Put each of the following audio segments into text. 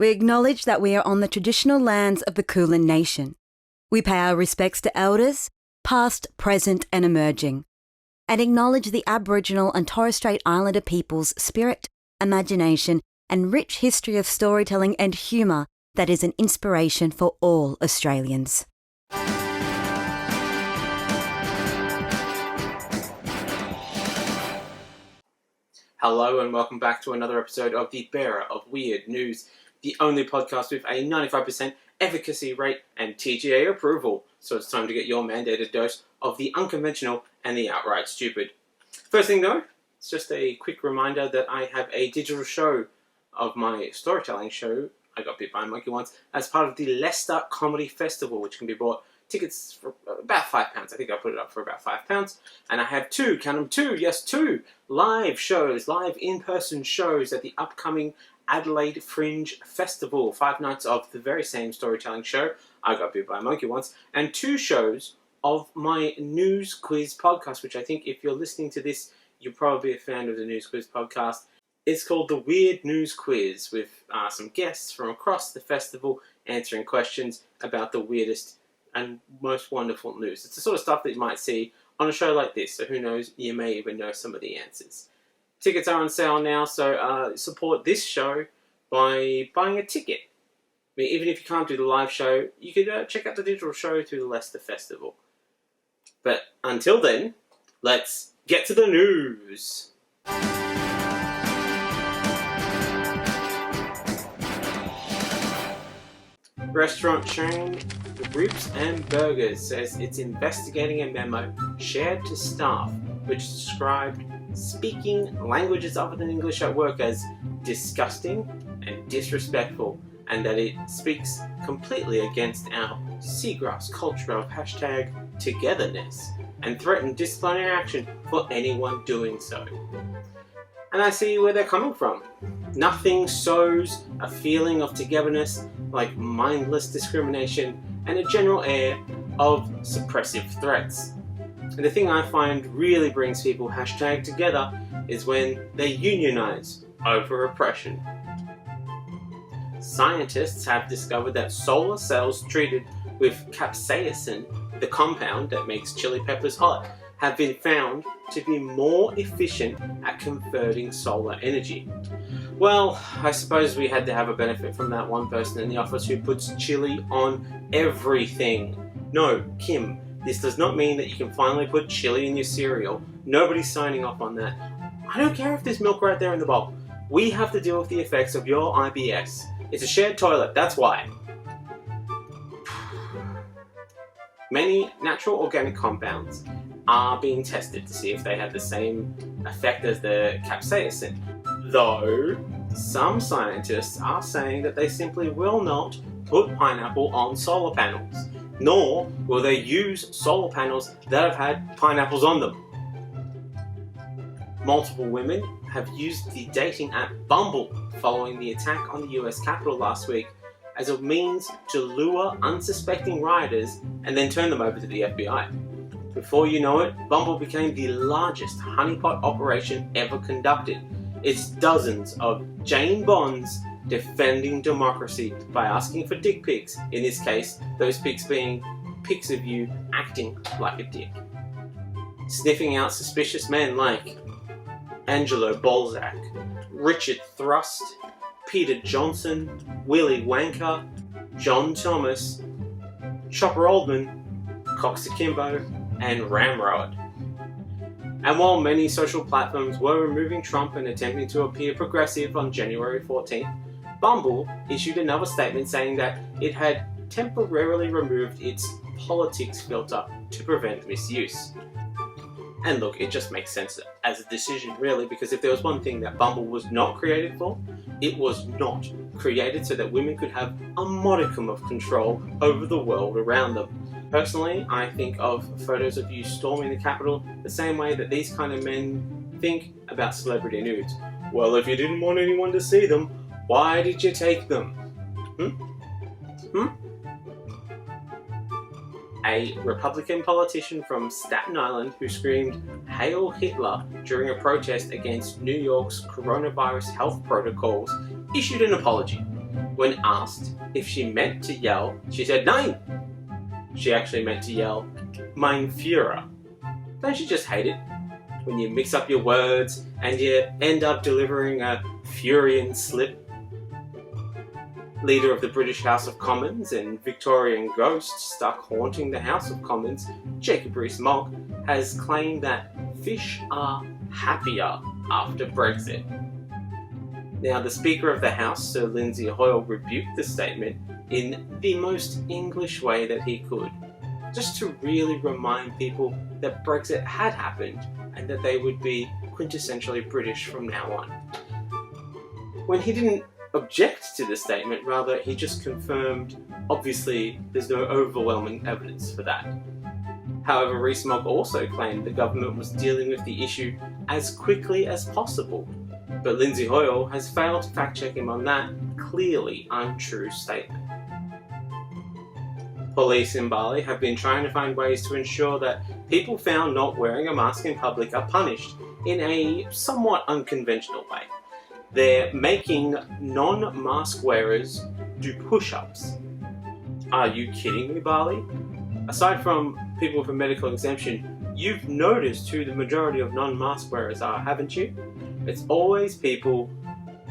We acknowledge that we are on the traditional lands of the Kulin Nation. We pay our respects to elders, past, present and emerging, and acknowledge the Aboriginal and Torres Strait Islander people's spirit, imagination and rich history of storytelling and humour that is an inspiration for all Australians. Hello and welcome back to another episode of The Bearer of Weird News, the only podcast with a 95% efficacy rate and TGA approval. So it's time to get your mandated dose of the unconventional and the outright stupid. First thing though, it's just a quick reminder that I have a digital show of my storytelling show, I Got Bit by a Monkey Once, as part of the Leicester Comedy Festival, which can be bought tickets for about £5. I think I put it up for about £5. And I have two live shows, live in-person shows at the upcoming Adelaide Fringe Festival. 5 nights of the very same storytelling show, I Got Bit by a Monkey Once, and 2 shows of my news quiz podcast, which I think if you're listening to this, you're probably a fan of the news quiz podcast. It's called The Weird News Quiz, with some guests from across the festival answering questions about the weirdest and most wonderful news. It's the sort of stuff that you might see on a show like this, so who knows, you may even know some of the answers. Tickets are on sale now, so support this show by buying a ticket. I mean, even if you can't do the live show, you could check out the digital show through the Leicester Festival. But until then, let's get to the news. Restaurant chain Roots and Burgers says it's investigating a memo shared to staff which described speaking languages other than English at work as disgusting and disrespectful, and that it speaks completely against our seagrass culture of #togetherness and threatened disciplinary action for anyone doing so. And I see where they're coming from. Nothing sows a feeling of togetherness like mindless discrimination and a general air of suppressive threats. And the thing I find really brings people #together is when they unionize over oppression. Scientists have discovered that solar cells treated with capsaicin, the compound that makes chili peppers hot, have been found to be more efficient at converting solar energy. Well, I suppose we had to have a benefit from that one person in the office who puts chili on everything. No, Kim, this does not mean that you can finally put chili in your cereal. Nobody's signing off on that. I don't care if there's milk right there in the bowl. We have to deal with the effects of your IBS. It's a shared toilet, that's why. Many natural organic compounds are being tested to see if they have the same effect as the capsaicin. Though, some scientists are saying that they simply will not put pineapple on solar panels, nor will they use solar panels that have had pineapples on them. Multiple women have used the dating app Bumble following the attack on the US Capitol last week as a means to lure unsuspecting rioters and then turn them over to the FBI. Before you know it, Bumble became the largest honeypot operation ever conducted. It's dozens of Jane Bonds defending democracy by asking for dick pics, in this case, those pics being pics of you acting like a dick. Sniffing out suspicious men like Angelo Balzac, Richard Thrust, Peter Johnson, Willy Wanker, John Thomas, Chopper Oldman, Cox Akimbo, and Ramrod. And while many social platforms were removing Trump and attempting to appear progressive on January 14th, Bumble issued another statement saying that it had temporarily removed its politics filter to prevent misuse. And look, it just makes sense as a decision really, because if there was one thing that Bumble was not created for, it was not created so that women could have a modicum of control over the world around them. Personally, I think of photos of you storming the Capitol the same way that these kind of men think about celebrity nudes. Well, if you didn't want anyone to see them, why did you take them? A Republican politician from Staten Island who screamed "Hail Hitler" during a protest against New York's coronavirus health protocols issued an apology. When asked if she meant to yell, she said nein. She actually meant to yell, mein Führer. Don't you just hate it when you mix up your words and you end up delivering a Furian slip? Leader of the British House of Commons and Victorian ghost stuck haunting the House of Commons, Jacob Rees-Mogg, has claimed that fish are happier after Brexit. Now, the Speaker of the House, Sir Lindsay Hoyle, rebuked the statement in the most English way that he could, just to really remind people that Brexit had happened and that they would be quintessentially British from now on. When he didn't object to the statement, rather he just confirmed, obviously there's no overwhelming evidence for that. However, Rees-Mogg also claimed the government was dealing with the issue as quickly as possible, but Lindsay Hoyle has failed to fact-check him on that clearly untrue statement. Police in Bali have been trying to find ways to ensure that people found not wearing a mask in public are punished in a somewhat unconventional way. They're making non-mask wearers do push-ups. Are you kidding me, Bali? Aside from people with a medical exemption, you've noticed who the majority of non-mask wearers are, haven't you? It's always people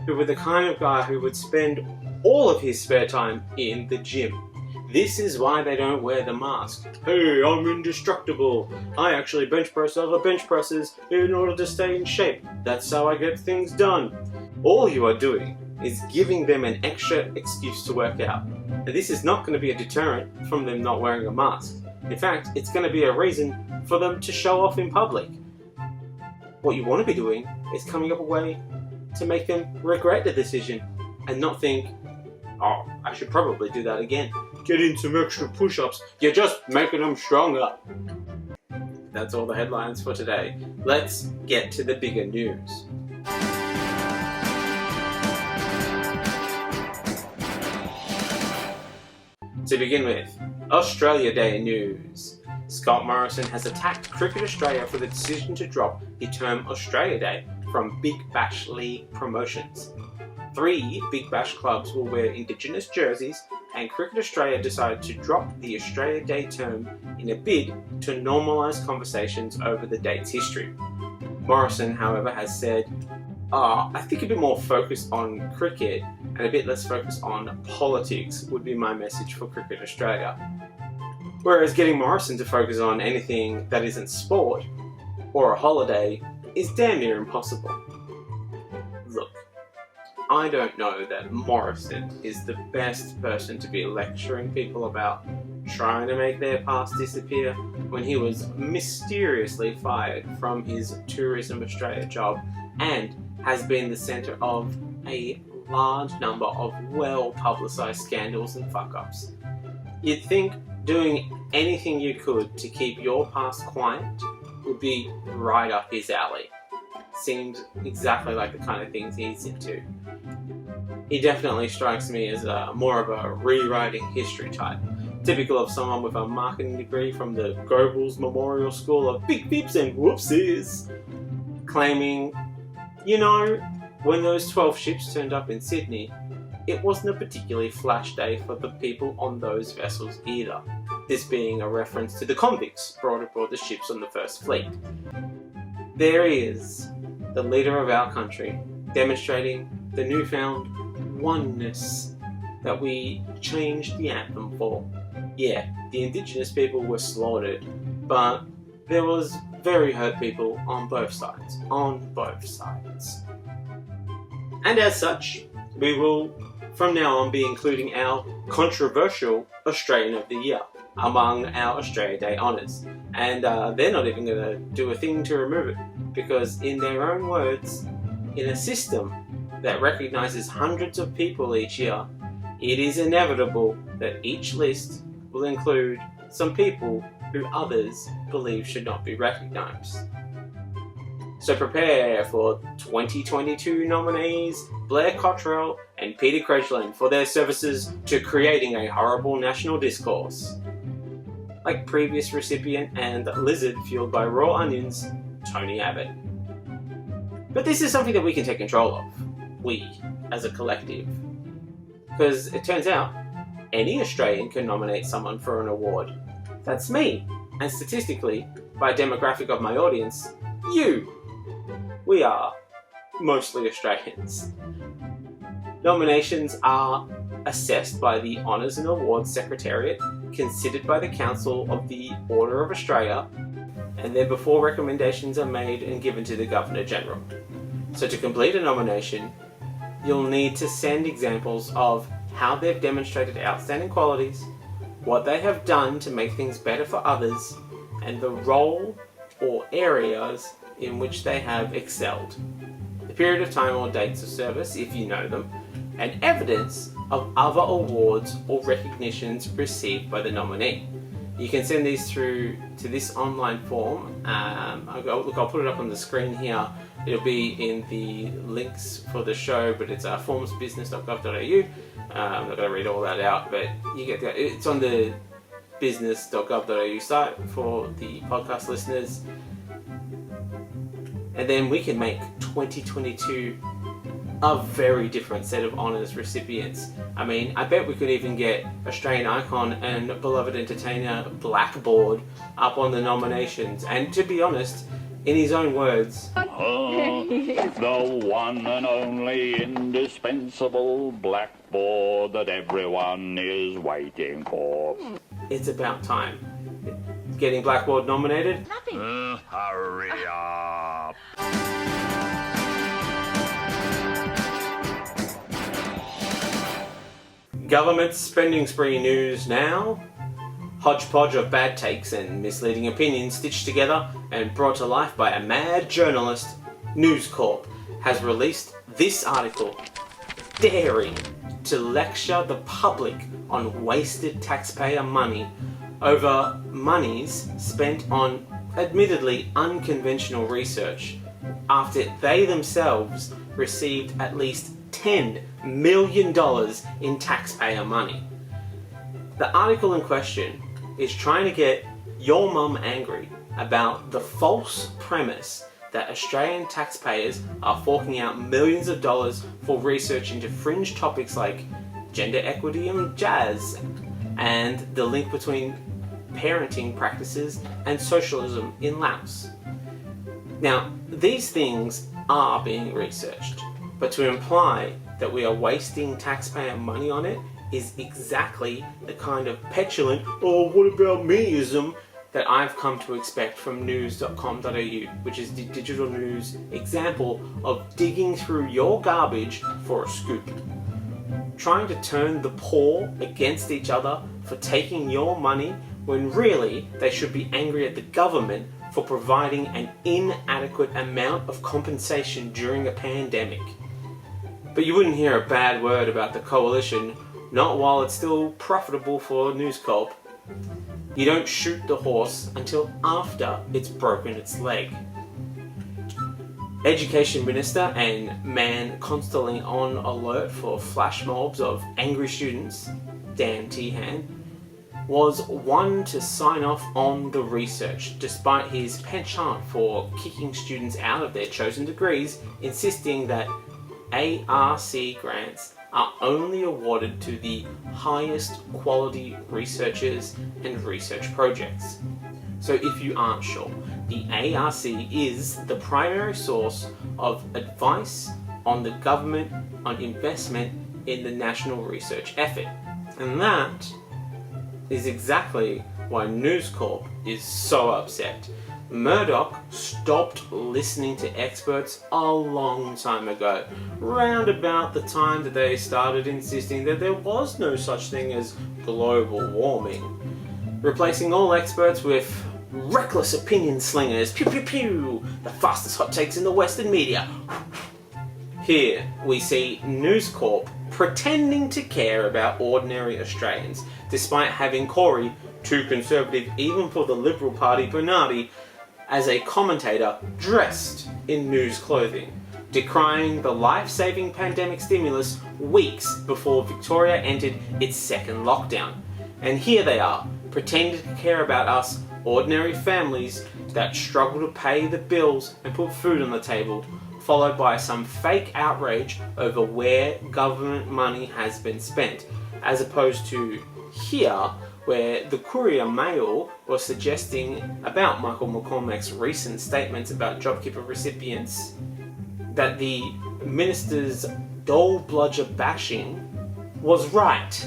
who were the kind of guy who would spend all of his spare time in the gym. This is why they don't wear the mask. Hey, I'm indestructible. I actually bench press other bench presses in order to stay in shape. That's how I get things done. All you are doing is giving them an extra excuse to work out. And this is not going to be a deterrent from them not wearing a mask. In fact, it's going to be a reason for them to show off in public. What you want to be doing is coming up with a way to make them regret the decision and not think, oh, I should probably do that again. Get in some extra push-ups. You're just making them stronger. That's all the headlines for today. Let's get to the bigger news. To begin with, Australia Day news. Scott Morrison has attacked Cricket Australia for the decision to drop the term Australia Day from Big Bash League promotions. 3 Big Bash clubs will wear Indigenous jerseys, and Cricket Australia decided to drop the Australia Day term in a bid to normalise conversations over the date's history. Morrison, however, has said, I think a bit more focus on cricket and a bit less focus on politics would be my message for Cricket Australia. Whereas getting Morrison to focus on anything that isn't sport or a holiday is damn near impossible. Look, I don't know that Morrison is the best person to be lecturing people about trying to make their past disappear when he was mysteriously fired from his Tourism Australia job and has been the centre of a large number of well-publicised scandals and fuck-ups. You'd think doing anything you could to keep your past quiet would be right up his alley. Seems exactly like the kind of things he's into. He definitely strikes me as more of a rewriting history type, typical of someone with a marketing degree from the Goebbels Memorial School of Big Bips and Whoopsies, claiming, when those 12 ships turned up in Sydney, it wasn't a particularly flash day for the people on those vessels either, this being a reference to the convicts brought aboard the ships on the First Fleet. There he is, the leader of our country, demonstrating the newfound oneness that we changed the anthem for. Yeah, the Indigenous people were slaughtered, but there was very hurt people on both sides. And as such, we will from now on be including our controversial Australian of the Year among our Australia Day honours. And they're not even going to do a thing to remove it, because in their own words, in a system that recognises hundreds of people each year, it is inevitable that each list will include some people who others believe should not be recognised. So prepare for 2022 nominees Blair Cottrell and Peter Credlin for their services to creating a horrible national discourse. Like previous recipient and lizard fueled by raw onions, Tony Abbott. But this is something that we can take control of, we as a collective. Because it turns out any Australian can nominate someone for an award. That's me. And statistically, by demographic of my audience, you. We are mostly Australians. Nominations are assessed by the Honours and Awards Secretariat, considered by the Council of the Order of Australia, and then before recommendations are made and given to the Governor-General. So to complete a nomination, you'll need to send examples of how they've demonstrated outstanding qualities, what they have done to make things better for others, and the role or areas in which they have excelled, the period of time or dates of service, if you know them, and evidence of other awards or recognitions received by the nominee. You can send these through to this online form. I'll put it up on the screen here. It'll be in the links for the show, but it's formsbusiness.gov.au. I'm not going to read all that out, but you get it's on the business.gov.au site for the podcast listeners. And then we can make 2022 a very different set of honours recipients. I mean, I bet we could even get Australian icon and beloved entertainer Blackboard up on the nominations. And to be honest, in his own words, the one and only indispensable Blackboard that everyone is waiting for. It's about time. Getting Blackboard nominated? Hurry up. Government spending spree news now. Hodgepodge of bad takes and misleading opinions stitched together and brought to life by a mad journalist, News Corp has released this article, daring to lecture the public on wasted taxpayer money over monies spent on admittedly unconventional research after they themselves received at least $10 million in taxpayer money. The article in question is trying to get your mum angry about the false premise that Australian taxpayers are forking out millions of dollars for research into fringe topics like gender equity and jazz, and the link between parenting practices and socialism in Laos. Now, these things are being researched, but to imply that we are wasting taxpayer money on it is exactly the kind of petulant, "oh, what about me-ism" that I've come to expect from news.com.au, which is the digital news example of digging through your garbage for a scoop. Trying to turn the poor against each other for taking your money when really they should be angry at the government for providing an inadequate amount of compensation during a pandemic. But you wouldn't hear a bad word about the coalition, not while it's still profitable for News Corp. You don't shoot the horse until after it's broken its leg. Education Minister and man constantly on alert for flash mobs of angry students, Dan Tehan, was one to sign off on the research, despite his penchant for kicking students out of their chosen degrees, insisting that ARC grants are only awarded to the highest quality researchers and research projects. So if you aren't sure, the ARC is the primary source of advice on the government on investment in the national research effort. And that is exactly why News Corp is so upset. Murdoch stopped listening to experts a long time ago, round about the time that they started insisting that there was no such thing as global warming, replacing all experts with reckless opinion slingers, pew pew pew, the fastest hot takes in the Western media. Here we see News Corp pretending to care about ordinary Australians, despite having Corey, too conservative even for the Liberal Party Bernardi, as a commentator dressed in news clothing, decrying the life-saving pandemic stimulus weeks before Victoria entered its second lockdown. And here they are, pretending to care about us ordinary families that struggle to pay the bills and put food on the table followed by some fake outrage over where government money has been spent, as opposed to here, where the Courier Mail was suggesting about Michael McCormack's recent statements about JobKeeper recipients that the minister's dole bludger bashing was right.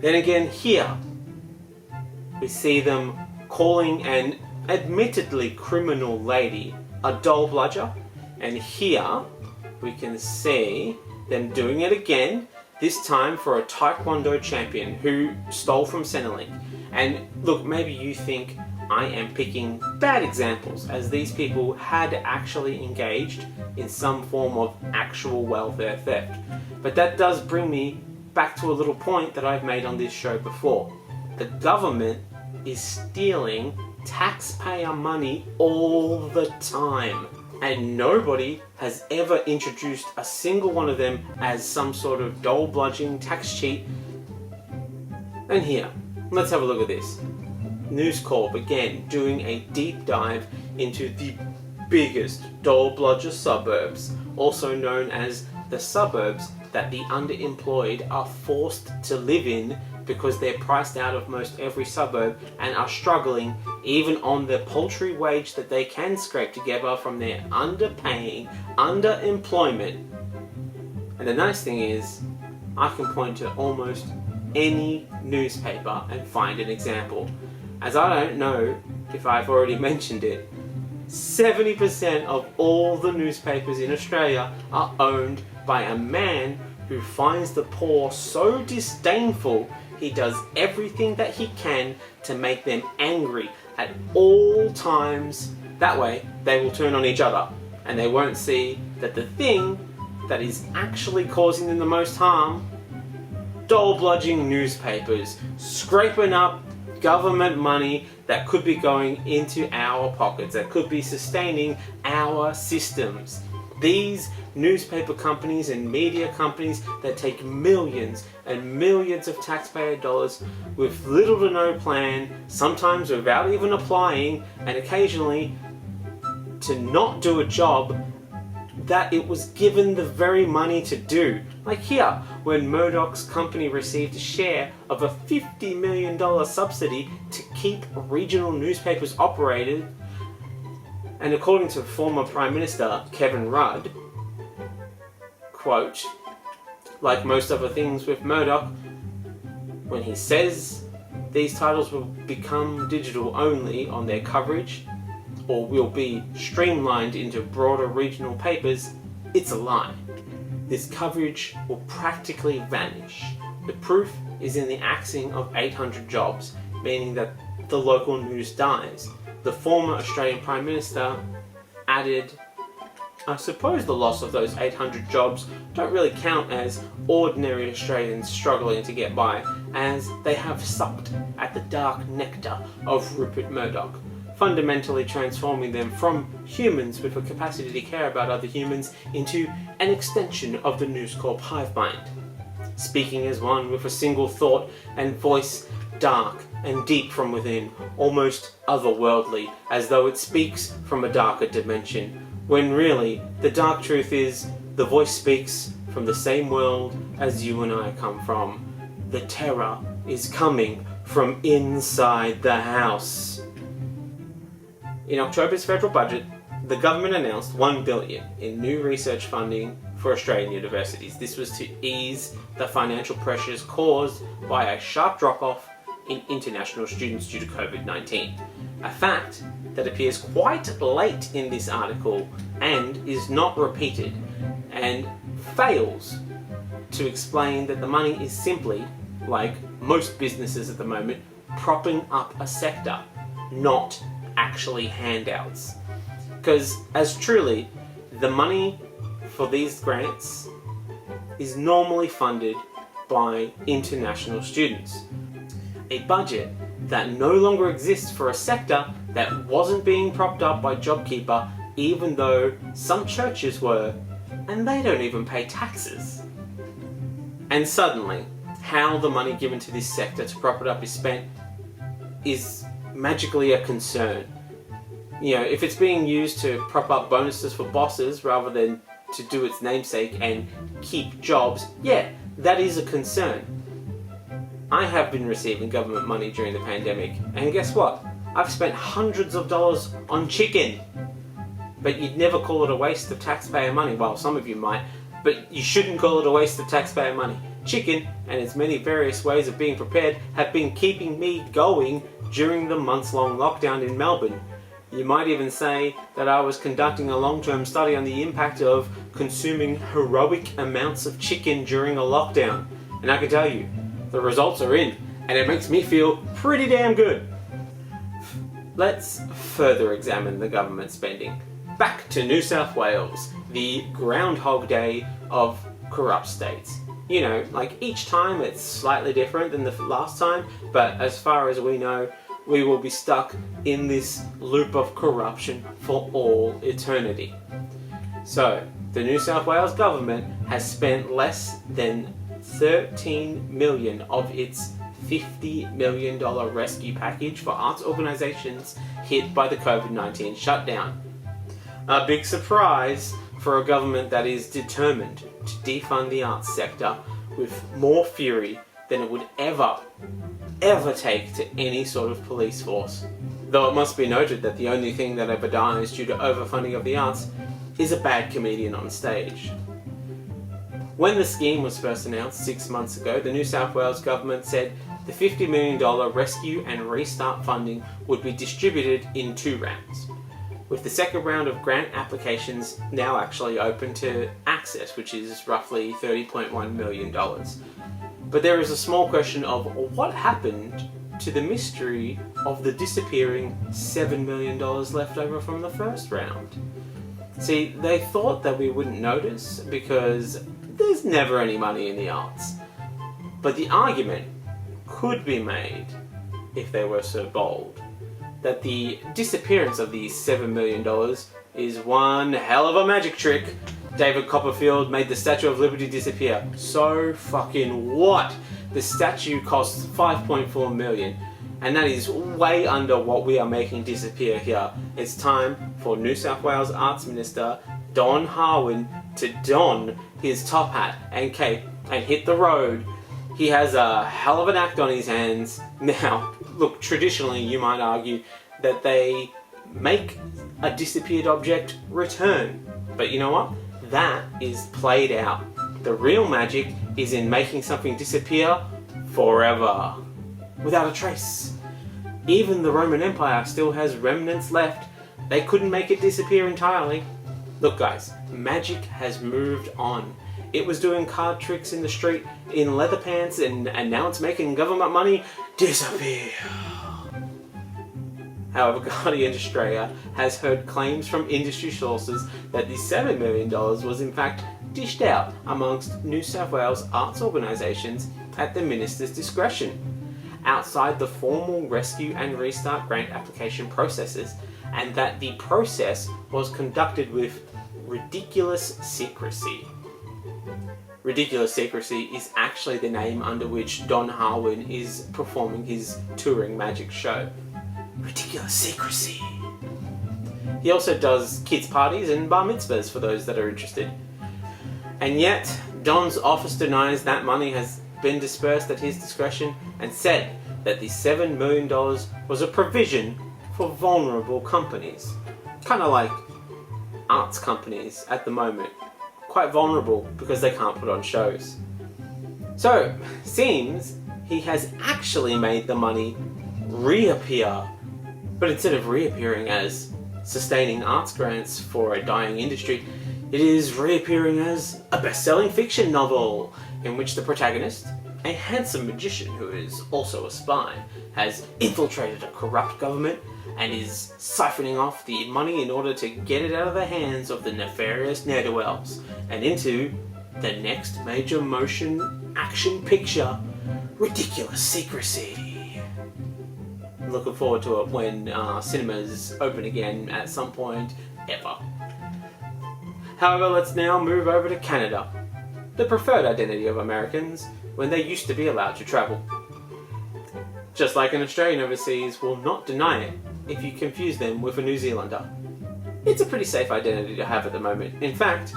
Then again here, we see them calling an admittedly criminal lady a dole bludger, and here we can see them doing it again, this time for a Taekwondo champion who stole from Centrelink. And look, maybe you think I am picking bad examples, as these people had actually engaged in some form of actual welfare theft. But that does bring me back to a little point that I've made on this show before. The government is stealing taxpayer money all the time, and nobody has ever introduced a single one of them as some sort of dole bludging tax cheat. And here, let's have a look at this. News Corp again doing a deep dive into the biggest dole bludger suburbs, also known as the suburbs that the underemployed are forced to live in because they're priced out of most every suburb and are struggling even on the paltry wage that they can scrape together from their underpaying, underemployment. And the nice thing is, I can point to almost any newspaper and find an example. As I don't know if I've already mentioned it, 70% of all the newspapers in Australia are owned by a man who finds the poor so disdainful he does everything that he can to make them angry at all times. That way they will turn on each other and they won't see that the thing that is actually causing them the most harm, dole bludging newspapers, scraping up government money that could be going into our pockets, that could be sustaining our systems. These newspaper companies and media companies that take millions and millions of taxpayer dollars with little to no plan, sometimes without even applying, and occasionally to not do a job that it was given the very money to do. Like here, when Murdoch's company received a share of a $50 million subsidy to keep regional newspapers operated, and according to former Prime Minister Kevin Rudd, quote, like most other things with Murdoch, when he says these titles will become digital only on their coverage or will be streamlined into broader regional papers, it's a lie. This coverage will practically vanish. The proof is in the axing of 800 jobs, meaning that the local news dies. The former Australian Prime Minister added, I suppose the loss of those 800 jobs don't really count as ordinary Australians struggling to get by, as they have sucked at the dark nectar of Rupert Murdoch, fundamentally transforming them from humans with a capacity to care about other humans into an extension of the News Corp hive mind. Speaking as one with a single thought and voice, dark and deep from within, almost otherworldly, as though it speaks from a darker dimension, when really the dark truth is the voice speaks from the same world as you and I come from. The terror is coming from inside the house. In October's federal budget, the government announced $1 billion in new research funding for Australian universities. This was to ease the financial pressures caused by a sharp drop-off in international students due to COVID-19. A fact that appears quite late in this article and is not repeated, and fails to explain that the money is simply, like most businesses at the moment, propping up a sector, not actually handouts. Because as truly, the money for these grants is normally funded by international students. A budget that no longer exists for a sector that wasn't being propped up by JobKeeper, even though some churches were, and they don't even pay taxes. And suddenly, how the money given to this sector to prop it up is spent is magically a concern. You know, if it's being used to prop up bonuses for bosses rather than to do its namesake and keep jobs, yeah, that is a concern. I have been receiving government money during the pandemic, and guess what? I've spent hundreds of dollars on chicken. But you'd never call it a waste of taxpayer money. Well, some of you might, but you shouldn't call it a waste of taxpayer money. Chicken, and its many various ways of being prepared, have been keeping me going during the months-long lockdown in Melbourne. You might even say that I was conducting a long-term study on the impact of consuming heroic amounts of chicken during a lockdown. And I can tell you, the results are in, and it makes me feel pretty damn good. Let's further examine the government spending. Back to New South Wales, the Groundhog Day of corrupt states. You know, like each time it's slightly different than the last time, but as far as we know, we will be stuck in this loop of corruption for all eternity. So, the New South Wales government has spent less than 13 million of its $50 million rescue package for arts organisations hit by the COVID-19 shutdown. A big surprise for a government that is determined to defund the arts sector with more fury than it would ever take to any sort of police force. Though it must be noted that the only thing that ever dies due to overfunding of the arts is a bad comedian on stage. When the scheme was first announced 6 months ago, the New South Wales government said the $50 million rescue and restart funding would be distributed in 2 rounds, with the second round of grant applications now actually open to access, which is roughly $30.1 million. But there is a small question of what happened to the mystery of the disappearing $7 million left over from the first round. See, they thought that we wouldn't notice because there's never any money in the arts. But the argument could be made, if they were so bold, that the disappearance of the $7 million is one hell of a magic trick. David Copperfield made the Statue of Liberty disappear. So fucking what? The statue costs $5.4 million, and that is way under what we are making disappear here. It's time for New South Wales Arts Minister Don Harwin to don his top hat and cape and hit the road. He has a hell of an act on his hands. Now, look, traditionally you might argue that they make a disappeared object return. But you know what? That is played out. The real magic is in making something disappear forever, without a trace. Even the Roman Empire still has remnants left. They couldn't make it disappear entirely. Look guys, magic has moved on. It was doing card tricks in the street in leather pants and now it's making government money disappear. However, Guardian Australia has heard claims from industry sources that the $7 million was in fact dished out amongst New South Wales arts organisations at the Minister's discretion, outside the formal rescue and restart grant application processes, and that the process was conducted with ridiculous secrecy. Ridiculous Secrecy is actually the name under which Don Harwin is performing his touring magic show. Ridiculous Secrecy. He also does kids' parties and bar mitzvahs for those that are interested. And yet, Don's office denies that money has been dispersed at his discretion and said that the $7 million was a provision for vulnerable companies. Kind of like arts companies at the moment. Quite vulnerable because they can't put on shows. So, seems he has actually made the money reappear. But instead of reappearing as sustaining arts grants for a dying industry, it is reappearing as a best-selling fiction novel in which the protagonist, a handsome magician who is also a spy, has infiltrated a corrupt government and is siphoning off the money in order to get it out of the hands of the nefarious ne'er-do-wells and into the next major motion action picture, Ridiculous Secrecy. Looking forward to it when cinemas open again at some point ever. However, let's now move over to Canada, the preferred identity of Americans when they used to be allowed to travel. Just like an Australian overseas will not deny it, if you confuse them with a New Zealander. It's a pretty safe identity to have at the moment. In fact,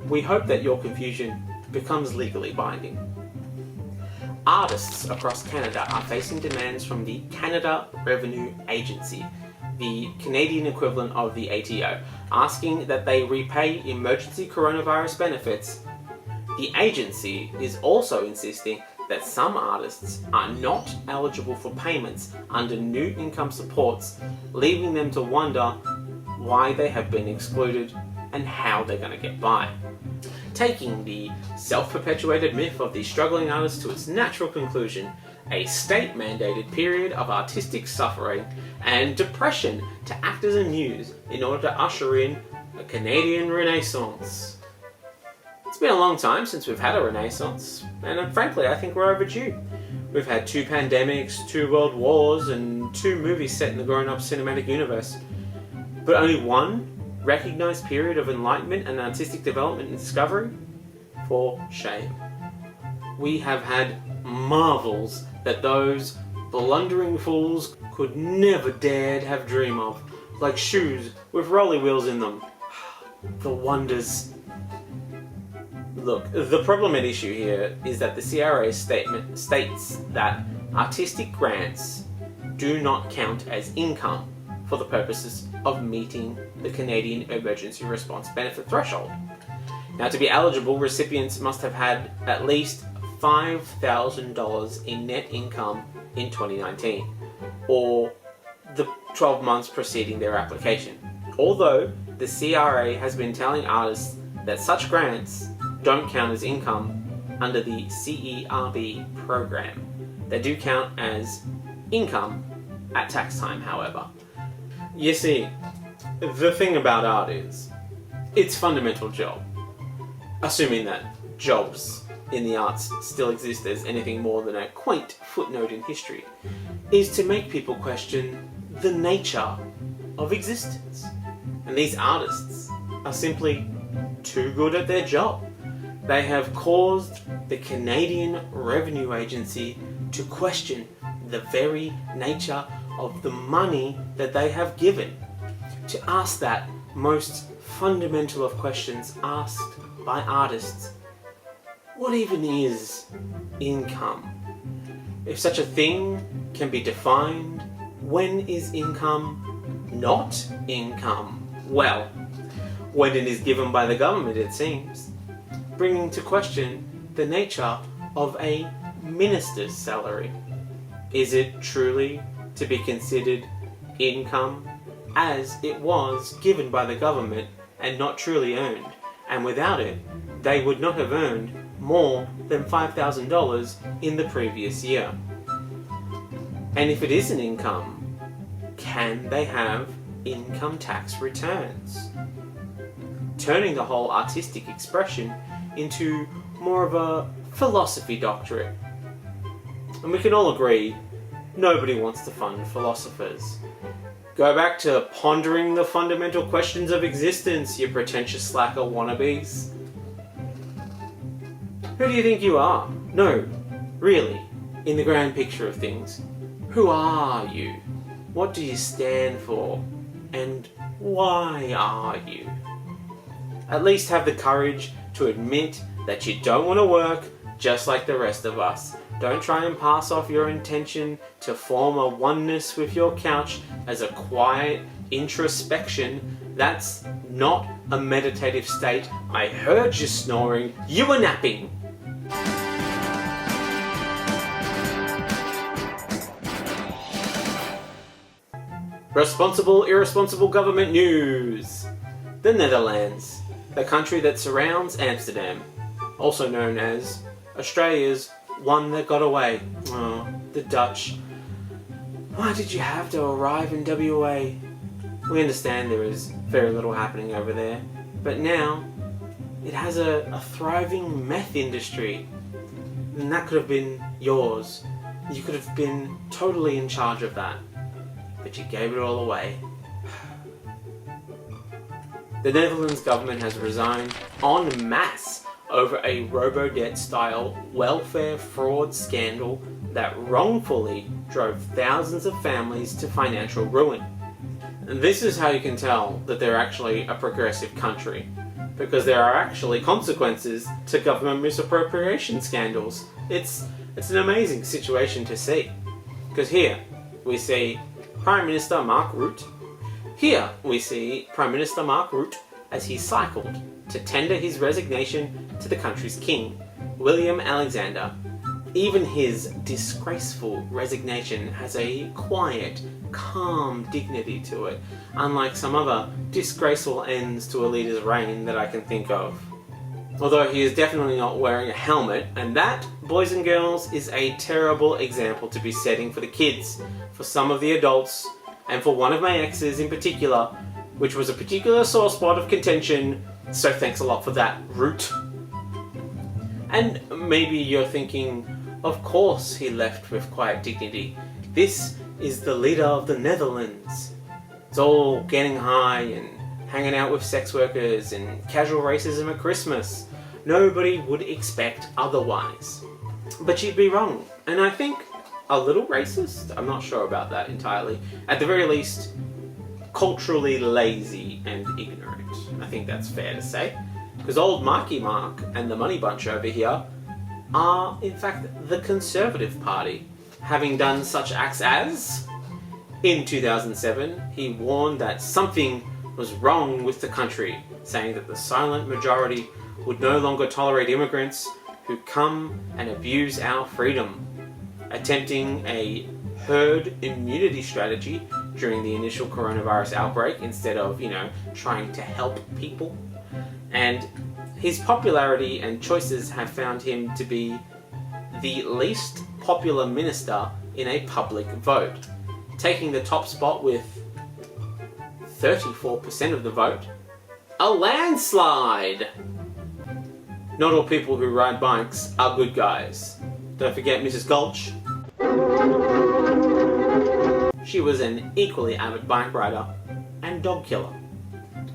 we hope that your confusion becomes legally binding. Artists across Canada are facing demands from the Canada Revenue Agency, the Canadian equivalent of the ATO, asking that they repay emergency coronavirus benefits. The agency is also insisting that some artists are not eligible for payments under new income supports, leaving them to wonder why they have been excluded and how they're going to get by. Taking the self-perpetuated myth of the struggling artist to its natural conclusion, a state-mandated period of artistic suffering and depression to act as a muse in order to usher in a Canadian Renaissance. It's been a long time since we've had a Renaissance, and frankly I think we're overdue. We've had 2 pandemics, 2 world wars, and 2 movies set in the grown-up cinematic universe. But only one recognised period of enlightenment and artistic development and discovery? For shame. We have had marvels that those blundering fools could never dared have dream of, like shoes with rolly wheels in them. The wonders. Look, the problem at issue here is that the CRA statement states that artistic grants do not count as income for the purposes of meeting the Canadian Emergency Response Benefit threshold. Now, to be eligible, recipients must have had at least $5,000 in net income in 2019, or the 12 months preceding their application. Although the CRA has been telling artists that such grants don't count as income under the CERB program. They do count as income at tax time, however. You see, the thing about art is, its fundamental job, assuming that jobs in the arts still exist as anything more than a quaint footnote in history, is to make people question the nature of existence. And these artists are simply too good at their job. They have caused the Canadian Revenue Agency to question the very nature of the money that they have given, to ask that most fundamental of questions asked by artists: what even is income? If such a thing can be defined, when is income not income? Well, when it is given by the government, it seems, bringing to question the nature of a minister's salary. Is it truly to be considered income, as it was given by the government and not truly earned, and without it they would not have earned more than $5,000 in the previous year? And if it is an income, can they have income tax returns? Turning the whole artistic expression into more of a philosophy doctorate. And we can all agree, nobody wants to fund philosophers. Go back to pondering the fundamental questions of existence, you pretentious slacker wannabes. Who do you think you are? No, really, in the grand picture of things. Who are you? What do you stand for? And why are you? At least have the courage to admit that you don't want to work just like the rest of us. Don't try and pass off your intention to form a oneness with your couch as a quiet introspection. That's not a meditative state. I heard you snoring. You were napping. Responsible, irresponsible government news. The Netherlands, the country that surrounds Amsterdam, also known as Australia's one that got away. Oh, the Dutch. Why did you have to arrive in WA? We understand there is very little happening over there, but now it has a thriving meth industry, and that could have been yours. You could have been totally in charge of that, but you gave it all away. The Netherlands government has resigned en masse over a robo-debt style welfare fraud scandal that wrongfully drove thousands of families to financial ruin. And this is how you can tell that they're actually a progressive country, because there are actually consequences to government misappropriation scandals. It's an amazing situation to see. Because here we see Prime Minister Mark Rutte. Here we see Prime Minister Mark Rutte as he cycled to tender his resignation to the country's king, William Alexander. Even his disgraceful resignation has a quiet, calm dignity to it, unlike some other disgraceful ends to a leader's reign that I can think of. Although he is definitely not wearing a helmet, and that, boys and girls, is a terrible example to be setting for the kids, for some of the adults, and for one of my exes in particular, which was a particular sore spot of contention, so thanks a lot for that, Rutte. And maybe you're thinking, of course he left with quiet dignity. This is the leader of the Netherlands. It's all getting high and hanging out with sex workers and casual racism at Christmas. Nobody would expect otherwise. But you'd be wrong. And I think a little racist? I'm not sure about that entirely. At the very least, culturally lazy and ignorant. I think that's fair to say. Because old Marky Mark and the Money Bunch over here are, in fact, the Conservative Party, having done such acts as, in 2007, he warned that something was wrong with the country, saying that the silent majority would no longer tolerate immigrants who come and abuse our freedom, attempting a herd immunity strategy during the initial coronavirus outbreak instead of, trying to help people. And his popularity and choices have found him to be the least popular minister in a public vote, taking the top spot with 34% of the vote. A landslide! Not all people who ride bikes are good guys. Don't forget Mrs. Gulch. She was an equally avid bike rider and dog killer.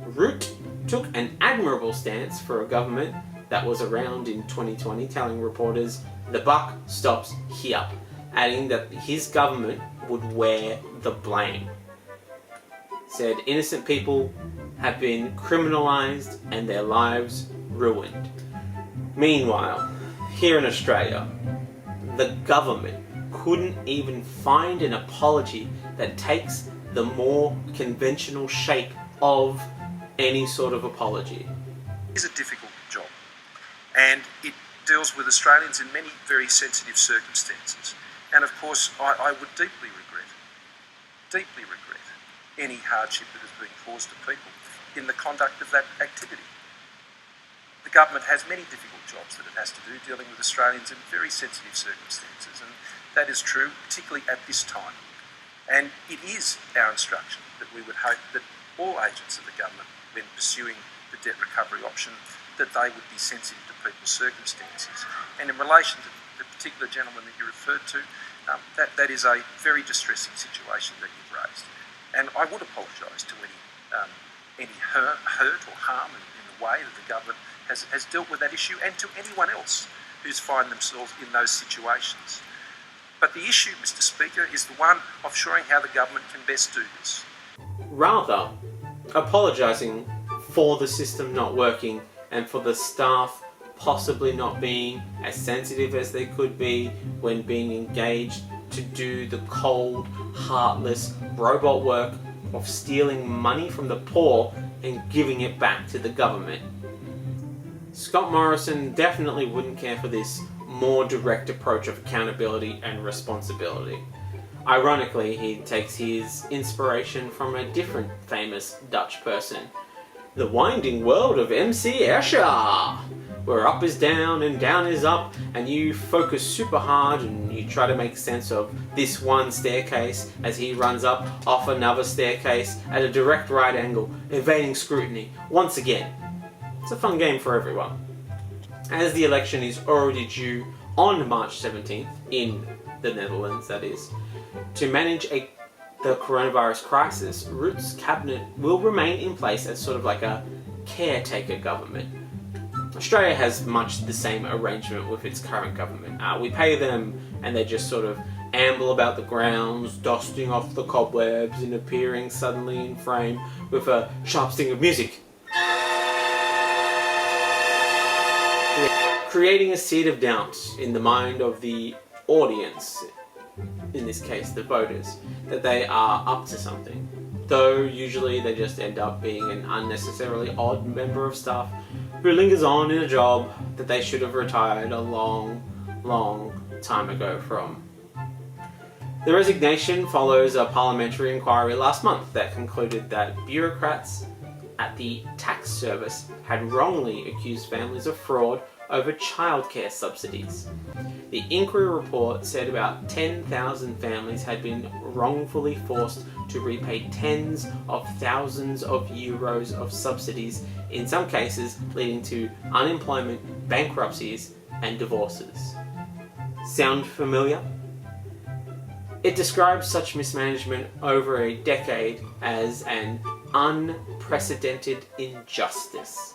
Rutte took an admirable stance for a government that was around in 2020, telling reporters, "The buck stops here," adding that his government would wear the blame. Said innocent people have been criminalised and their lives ruined. Meanwhile, here in Australia, the government couldn't even find an apology that takes the more conventional shape of any sort of apology. It is a difficult job, and it deals with Australians in many very sensitive circumstances. And of course, I would deeply regret any hardship that has been caused to people in the conduct of that activity. The government has many difficult jobs that it has to do, dealing with Australians in very sensitive circumstances, and that is true, particularly at this time. And it is our instruction that we would hope that all agents of the government, when pursuing the debt recovery option, that they would be sensitive to people's circumstances. And in relation to the particular gentleman that you referred to, that is a very distressing situation that you've raised. And I would apologise to any hurt or harm in the way that the government has dealt with that issue, and to anyone else who's find themselves in those situations. But the issue, Mr. Speaker, is the one of showing how the government can best do this. Rather, apologising for the system not working and for the staff possibly not being as sensitive as they could be when being engaged to do the cold, heartless robot work of stealing money from the poor and giving it back to the government. Scott Morrison definitely wouldn't care for this more direct approach of accountability and responsibility. Ironically, he takes his inspiration from a different famous Dutch person, the winding world of MC Escher, where up is down and down is up, and you focus super hard and you try to make sense of this one staircase as he runs up off another staircase at a direct right angle, evading scrutiny once again. It's a fun game for everyone. As the election is already due on March 17th, in the Netherlands that is, to manage the coronavirus crisis, Rutte's cabinet will remain in place as sort of like a caretaker government. Australia has much the same arrangement with its current government. We pay them and they just sort of amble about the grounds, dusting off the cobwebs and appearing suddenly in frame with a sharp sting of music, creating a seed of doubt in the mind of the audience, in this case the voters, that they are up to something, though usually they just end up being an unnecessarily odd member of staff who lingers on in a job that they should have retired a long time ago from. The resignation follows a parliamentary inquiry last month that concluded that bureaucrats at the tax service had wrongly accused families of fraud over childcare subsidies. The inquiry report said about 10,000 families had been wrongfully forced to repay tens of thousands of euros of subsidies, in some cases leading to unemployment, bankruptcies, and divorces. Sound familiar? It describes such mismanagement over a decade as an unprecedented injustice.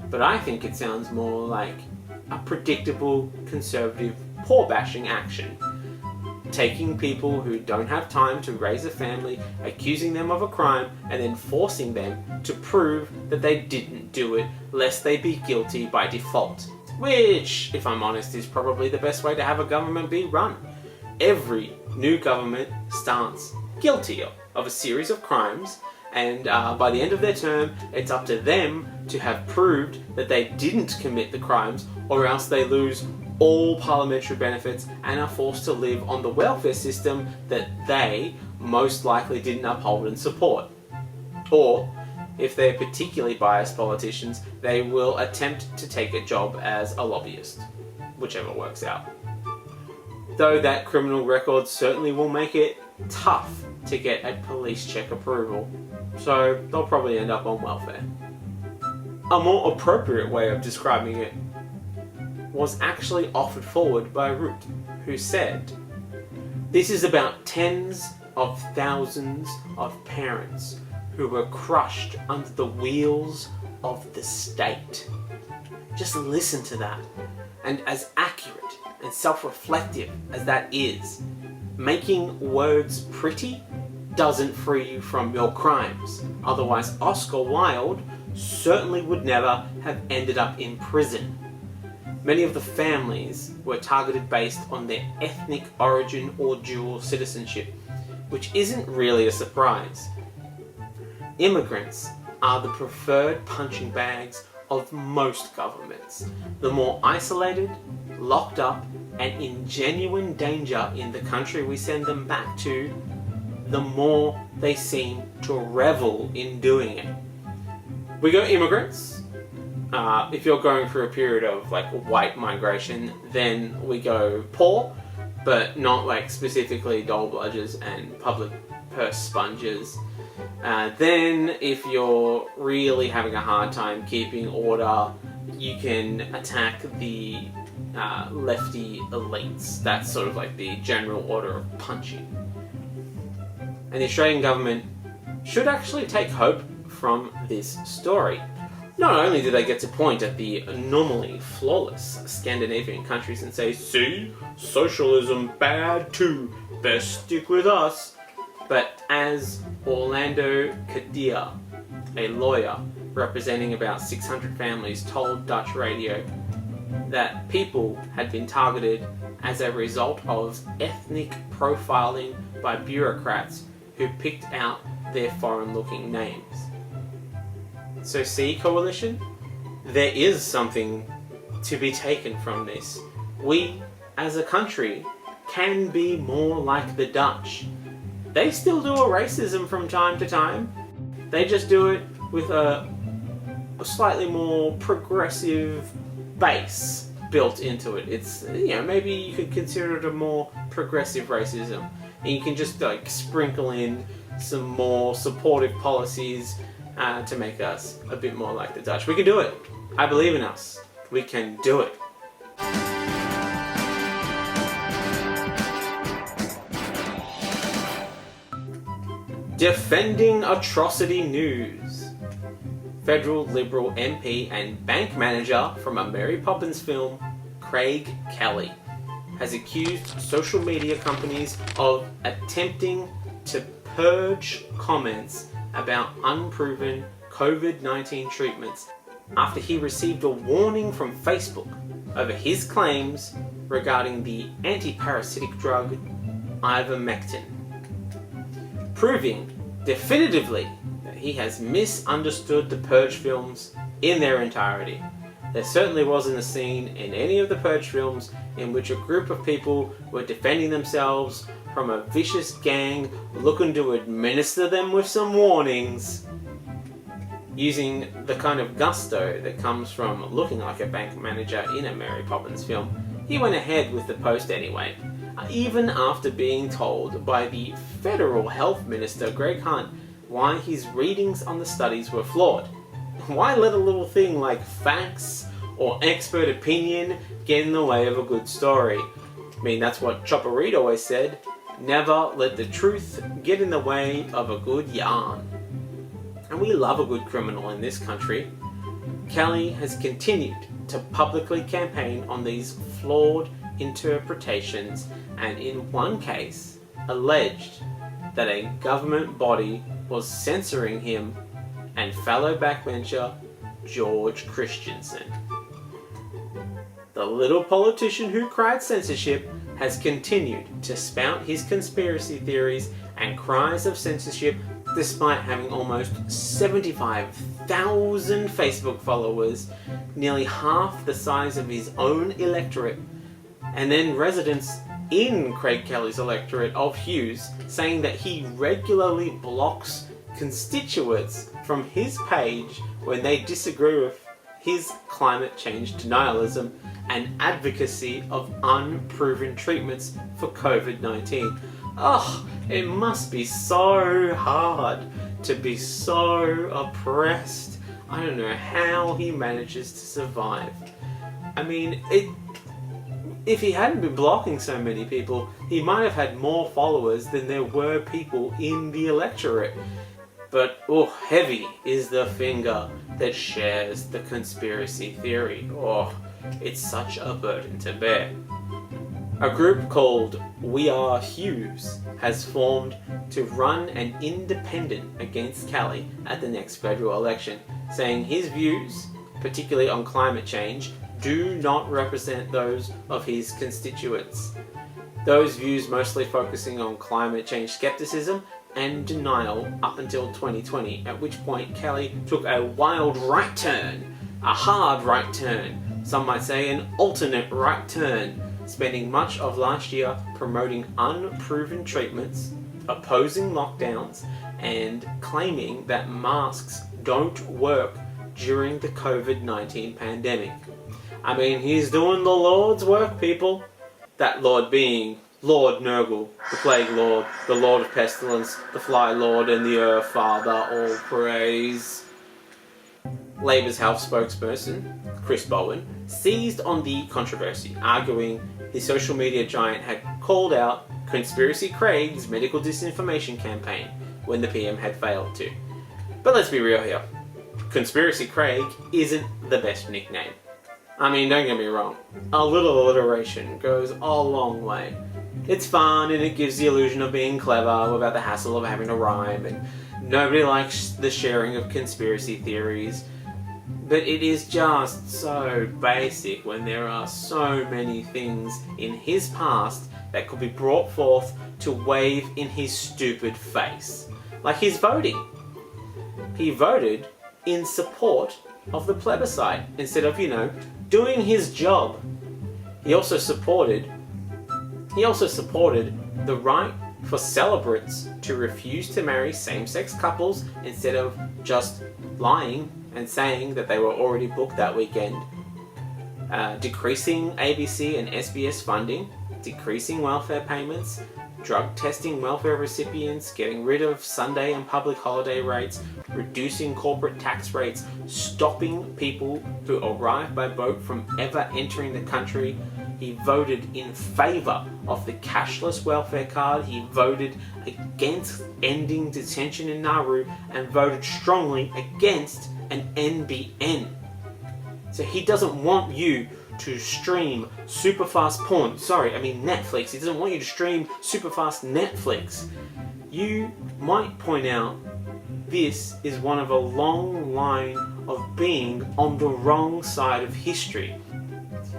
But I think it sounds more like a predictable, conservative, poor-bashing action. Taking people who don't have time to raise a family, accusing them of a crime, and then forcing them to prove that they didn't do it, lest they be guilty by default. Which, if I'm honest, is probably the best way to have a government be run. Every new government starts guilty of a series of crimes, and by the end of their term, it's up to them to have proved that they didn't commit the crimes, or else they lose all parliamentary benefits and are forced to live on the welfare system that they most likely didn't uphold and support. Or, if they're particularly biased politicians, they will attempt to take a job as a lobbyist, whichever works out. Though that criminal record certainly will make it tough to get a police check approval, so they'll probably end up on welfare. A more appropriate way of describing it was actually offered forward by Root, who said, "This is about tens of thousands of parents who were crushed under the wheels of the state." Just listen to that. And as accurate and self-reflective as that is, making words pretty doesn't free you from your crimes. Otherwise, Oscar Wilde certainly would never have ended up in prison. Many of the families were targeted based on their ethnic origin or dual citizenship, which isn't really a surprise. Immigrants are the preferred punching bags of most governments. The more isolated, locked up, and in genuine danger in the country we send them back to, the more they seem to revel in doing it. We go immigrants. If you're going through a period of like white migration, then we go poor, but not like specifically dole bludgers and public purse sponges. Then if you're really having a hard time keeping order, you can attack the lefty elites. That's sort of like the general order of punching. And the Australian government should actually take hope from this story. Not only do they get to point at the normally flawless Scandinavian countries and say, "See, socialism bad too, best stick with us," but as Orlando Kadia, a lawyer representing about 600 families, told Dutch radio that people had been targeted as a result of ethnic profiling by bureaucrats who picked out their foreign-looking names. So see, coalition, there is something to be taken from this. We, as a country, can be more like the Dutch. They still do a racism from time to time. They just do it with a slightly more progressive base built into it. It's, maybe you could consider it a more progressive racism. And you can just like sprinkle in some more supportive policies to make us a bit more like the Dutch. We can do it. I believe in us. We can do it. Defending atrocity news. Federal Liberal MP and bank manager from a Mary Poppins film, Craig Kelly, has accused social media companies of attempting to purge comments about unproven COVID-19 treatments after he received a warning from Facebook over his claims regarding the anti-parasitic drug ivermectin, proving definitively that he has misunderstood the Purge films in their entirety. There certainly wasn't a scene in any of the Purge films in which a group of people were defending themselves from a vicious gang looking to administer them with some warnings, using the kind of gusto that comes from looking like a bank manager in a Mary Poppins film. He went ahead with the post anyway, even after being told by the Federal Health Minister Greg Hunt why his readings on the studies were flawed. Why let a little thing like facts or expert opinion get in the way of a good story? I mean, that's what Chopper Reed always said, never let the truth get in the way of a good yarn. And we love a good criminal in this country. Kelly has continued to publicly campaign on these flawed interpretations, and in one case alleged that a government body was censoring him and fellow backbencher George Christensen. The little politician who cried censorship has continued to spout his conspiracy theories and cries of censorship despite having almost 75,000 Facebook followers, nearly half the size of his own electorate, and then residents in Craig Kelly's electorate of Hughes saying that he regularly blocks constituents from his page when they disagree with his climate change denialism and advocacy of unproven treatments for COVID-19. Oh, it must be so hard to be so oppressed. I don't know how he manages to survive. I mean, if he hadn't been blocking so many people, he might have had more followers than there were people in the electorate. But, oh, heavy is the finger that shares the conspiracy theory. Oh, it's such a burden to bear. A group called We Are Hughes has formed to run an independent against Kelly at the next federal election, saying his views, particularly on climate change, do not represent those of his constituents. Those views mostly focusing on climate change skepticism and denial up until 2020, at which point Kelly took a wild right turn, a hard right turn, some might say an alternate right turn, spending much of last year promoting unproven treatments, opposing lockdowns, and claiming that masks don't work during the COVID-19 pandemic. I mean, he's doing the Lord's work, people. That Lord being Lord Nurgle, the Plague Lord, the Lord of Pestilence, the Fly Lord, and the Earth Father, all praise. Labour's health spokesperson, Chris Bowen, seized on the controversy, arguing the social media giant had called out Conspiracy Craig's medical disinformation campaign when the PM had failed to. But let's be real here. Conspiracy Craig isn't the best nickname. I mean, don't get me wrong, a little alliteration goes a long way. It's fun and it gives the illusion of being clever without the hassle of having to rhyme, and nobody likes the sharing of conspiracy theories. But it is just so basic when there are so many things in his past that could be brought forth to wave in his stupid face. Like his voting. He voted in support of the plebiscite instead of, doing his job. He also supported the right for celebrants to refuse to marry same-sex couples instead of just lying and saying that they were already booked that weekend, decreasing ABC and SBS funding, decreasing welfare payments, drug testing welfare recipients, getting rid of Sunday and public holiday rates, reducing corporate tax rates, stopping people who arrive by boat from ever entering the country. He voted in favour of the cashless welfare card. He voted against ending detention in Nauru and voted strongly against an NBN. So he doesn't want you to stream super fast porn. Sorry, I mean Netflix. He doesn't want you to stream super fast Netflix. You might point out this is one of a long line of being on the wrong side of history,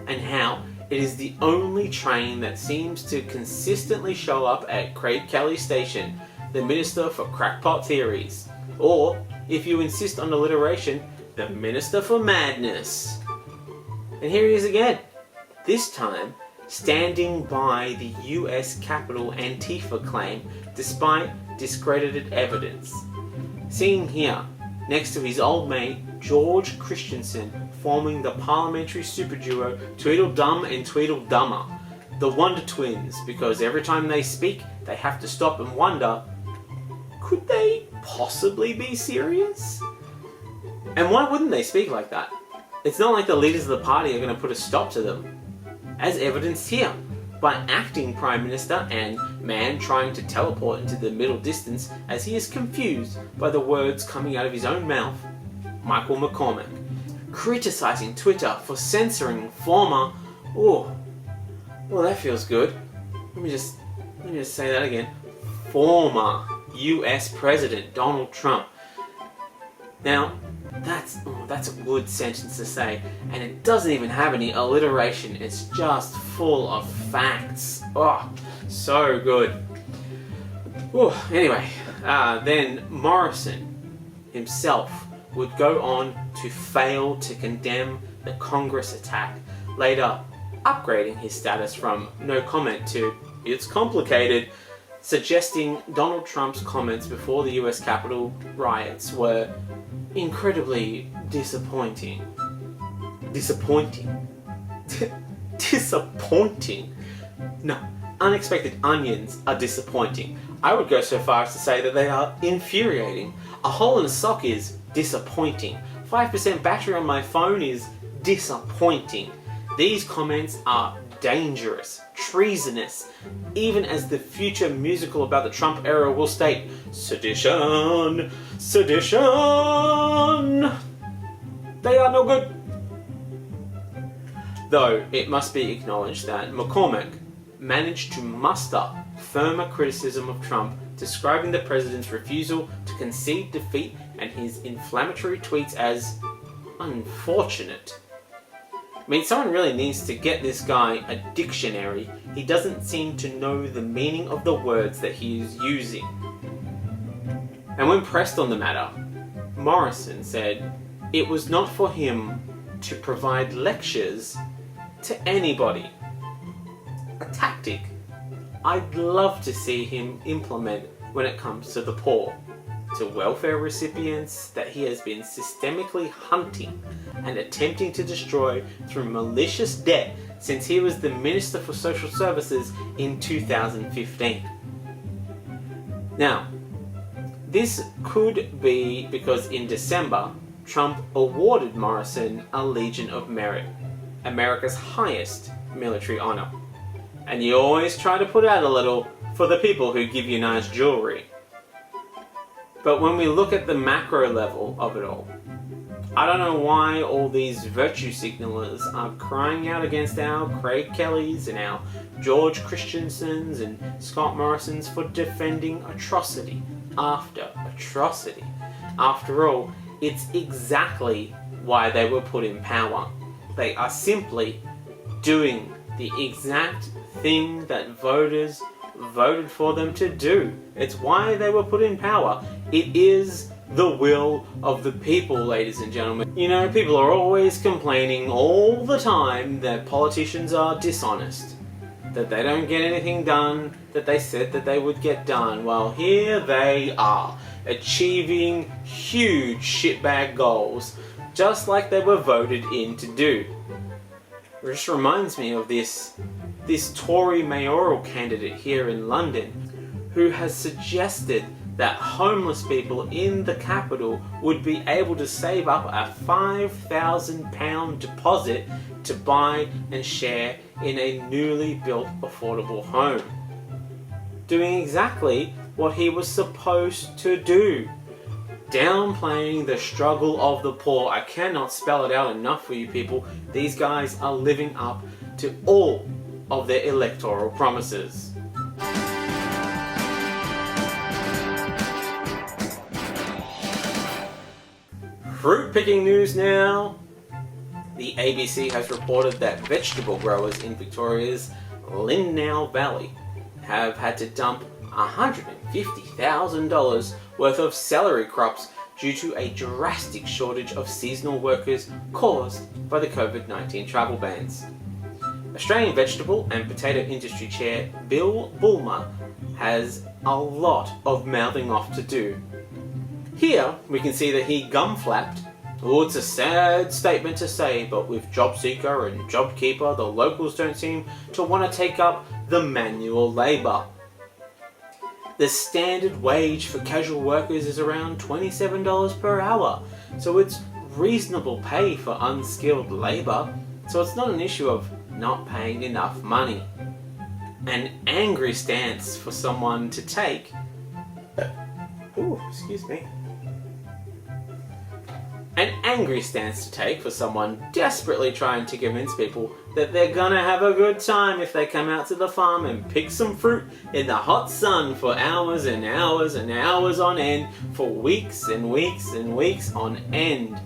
and how it is the only train that seems to consistently show up at Craig Kelly's station, the Minister for Crackpot Theories. Or, if you insist on alliteration, the Minister for Madness. And here he is again, this time standing by the US Capitol Antifa claim despite discredited evidence. Seen here, next to his old mate George Christensen, forming the parliamentary super duo Tweedledum and Tweedledummer, the Wonder Twins, because every time they speak they have to stop and wonder, could they possibly be serious? And why wouldn't they speak like that? It's not like the leaders of the party are going to put a stop to them, as evidenced here by acting Prime Minister and man trying to teleport into the middle distance as he is confused by the words coming out of his own mouth, Michael McCormack, criticising Twitter for censoring former... Oh, well that feels good. Let me just say that again. Former US President Donald Trump. Now, that's a good sentence to say, and it doesn't even have any alliteration. It's just full of facts. Oh, so good. Oh, anyway, then Morrison himself would go on to fail to condemn the Congress attack, later upgrading his status from no comment to it's complicated, suggesting Donald Trump's comments before the US Capitol riots were incredibly disappointing. Disappointing? Disappointing? No, unexpected onions are disappointing. I would go so far as to say that they are infuriating. A hole in a sock is disappointing. 5% battery on my phone is disappointing. These comments are dangerous, treasonous, even as the future musical about the Trump era will state, sedition, sedition. They are no good. Though it must be acknowledged that McCormack managed to muster firmer criticism of Trump, describing the president's refusal to concede defeat and his inflammatory tweets as unfortunate. I mean, someone really needs to get this guy a dictionary. He doesn't seem to know the meaning of the words that he is using. And when pressed on the matter, Morrison said it was not for him to provide lectures to anybody. A tactic I'd love to see him implement when it comes to the poor, to welfare recipients that he has been systemically hunting and attempting to destroy through malicious debt since he was the Minister for Social Services in 2015. Now, this could be because in December, Trump awarded Morrison a Legion of Merit, America's highest military honor. And you always try to put out a little for the people who give you nice jewelry. But when we look at the macro level of it all, I don't know why all these virtue signalers are crying out against our Craig Kellys and our George Christensens and Scott Morrisons for defending atrocity after atrocity. After all, it's exactly why they were put in power. They are simply doing the exact thing that voters voted for them to do. It's why they were put in power. It is the will of the people, ladies and gentlemen. You know, people are always complaining all the time that politicians are dishonest, that they don't get anything done that they said that they would get done. Well, here they are, achieving huge shitbag goals, just like they were voted in to do. It just reminds me of this Tory mayoral candidate here in London who has suggested that homeless people in the capital would be able to save up a £5,000 deposit to buy and share in a newly built affordable home. Doing exactly what he was supposed to do. downplaying the struggle of the poor. I cannot spell it out enough for you people. These guys are living up to all of their electoral promises. Fruit picking news now. The ABC has reported that vegetable growers in Victoria's Linnell Valley have had to dump $150,000 worth of celery crops due to a drastic shortage of seasonal workers caused by the COVID-19 travel bans. Australian vegetable and potato industry chair Bill Bulmer has a lot of mouthing off to do. Here we can see that he gum-flapped. Oh, it's a sad statement to say, but with JobSeeker and JobKeeper, the locals don't seem to want to take up the manual labour. The standard wage for casual workers is around $27 per hour, so it's reasonable pay for unskilled labour, so it's not an issue of not paying enough money. An angry stance for someone to take. An angry stance to take for someone desperately trying to convince people that they're gonna have a good time if they come out to the farm and pick some fruit in the hot sun for hours and hours and hours on end, for weeks and weeks and weeks on end.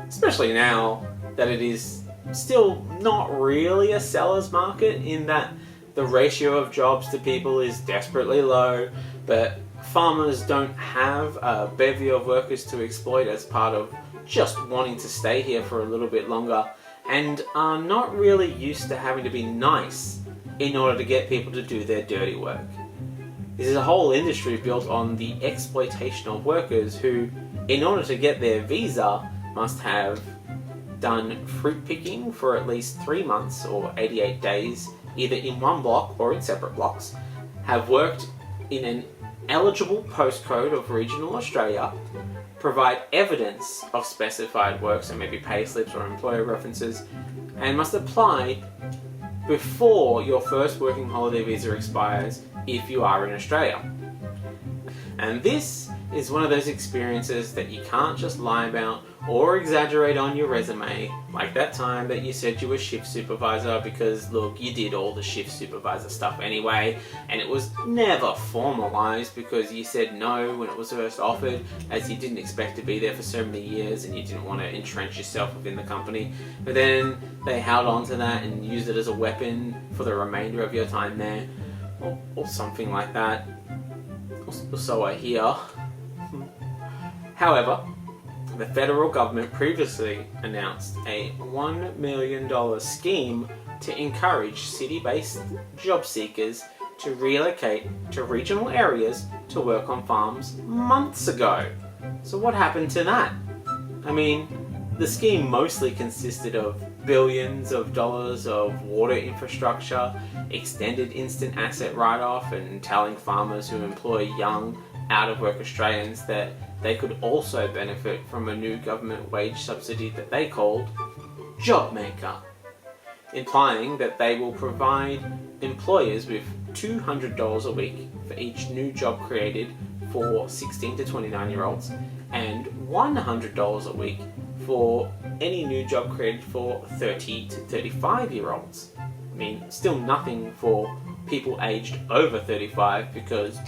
Especially now that it is still not really a seller's market, in that the ratio of jobs to people is desperately low, but farmers don't have a bevy of workers to exploit as part of just wanting to stay here for a little bit longer, and are not really used to having to be nice in order to get people to do their dirty work. This is a whole industry built on the exploitation of workers who, in order to get their visa, must have done fruit picking for at least 3 months or 88 days, either in one block or in separate blocks, have worked in an eligible postcode of regional Australia, provide evidence of specified work, so maybe pay slips or employer references, and must apply before your first working holiday visa expires if you are in Australia. And this is one of those experiences that you can't just lie about or exaggerate on your resume, like that time that you said you were shift supervisor, because look, you did all the shift supervisor stuff anyway, and it was never formalized because you said no when it was first offered, as you didn't expect to be there for so many years and you didn't want to entrench yourself within the company. But then they held on to that and used it as a weapon for the remainder of your time there, or something like that. Or so I hear. However, the federal government previously announced a $1 million scheme to encourage city-based job seekers to relocate to regional areas to work on farms months ago. So what happened to that? I mean, the scheme mostly consisted of billions of dollars of water infrastructure, extended instant asset write-off, and telling farmers who employ young, out-of-work Australians that they could also benefit from a new government wage subsidy that they called JobMaker, implying that they will provide employers with $200 a week for each new job created for 16 to 29-year-olds and $100 a week for any new job created for 30 to 35-year-olds. I mean, still nothing for people aged over 35, because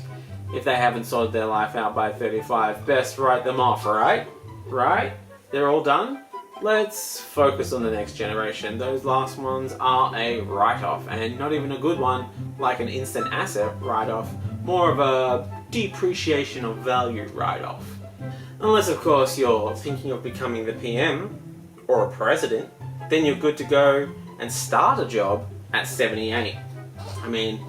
if they haven't sorted their life out by 35, best write them off, right? Right? They're all done? Let's focus on the next generation. Those last ones are a write-off, and not even a good one like an instant asset write-off, more of a depreciation of value write-off. Unless, of course, you're thinking of becoming the PM or a president, then you're good to go and start a job at 78. I mean,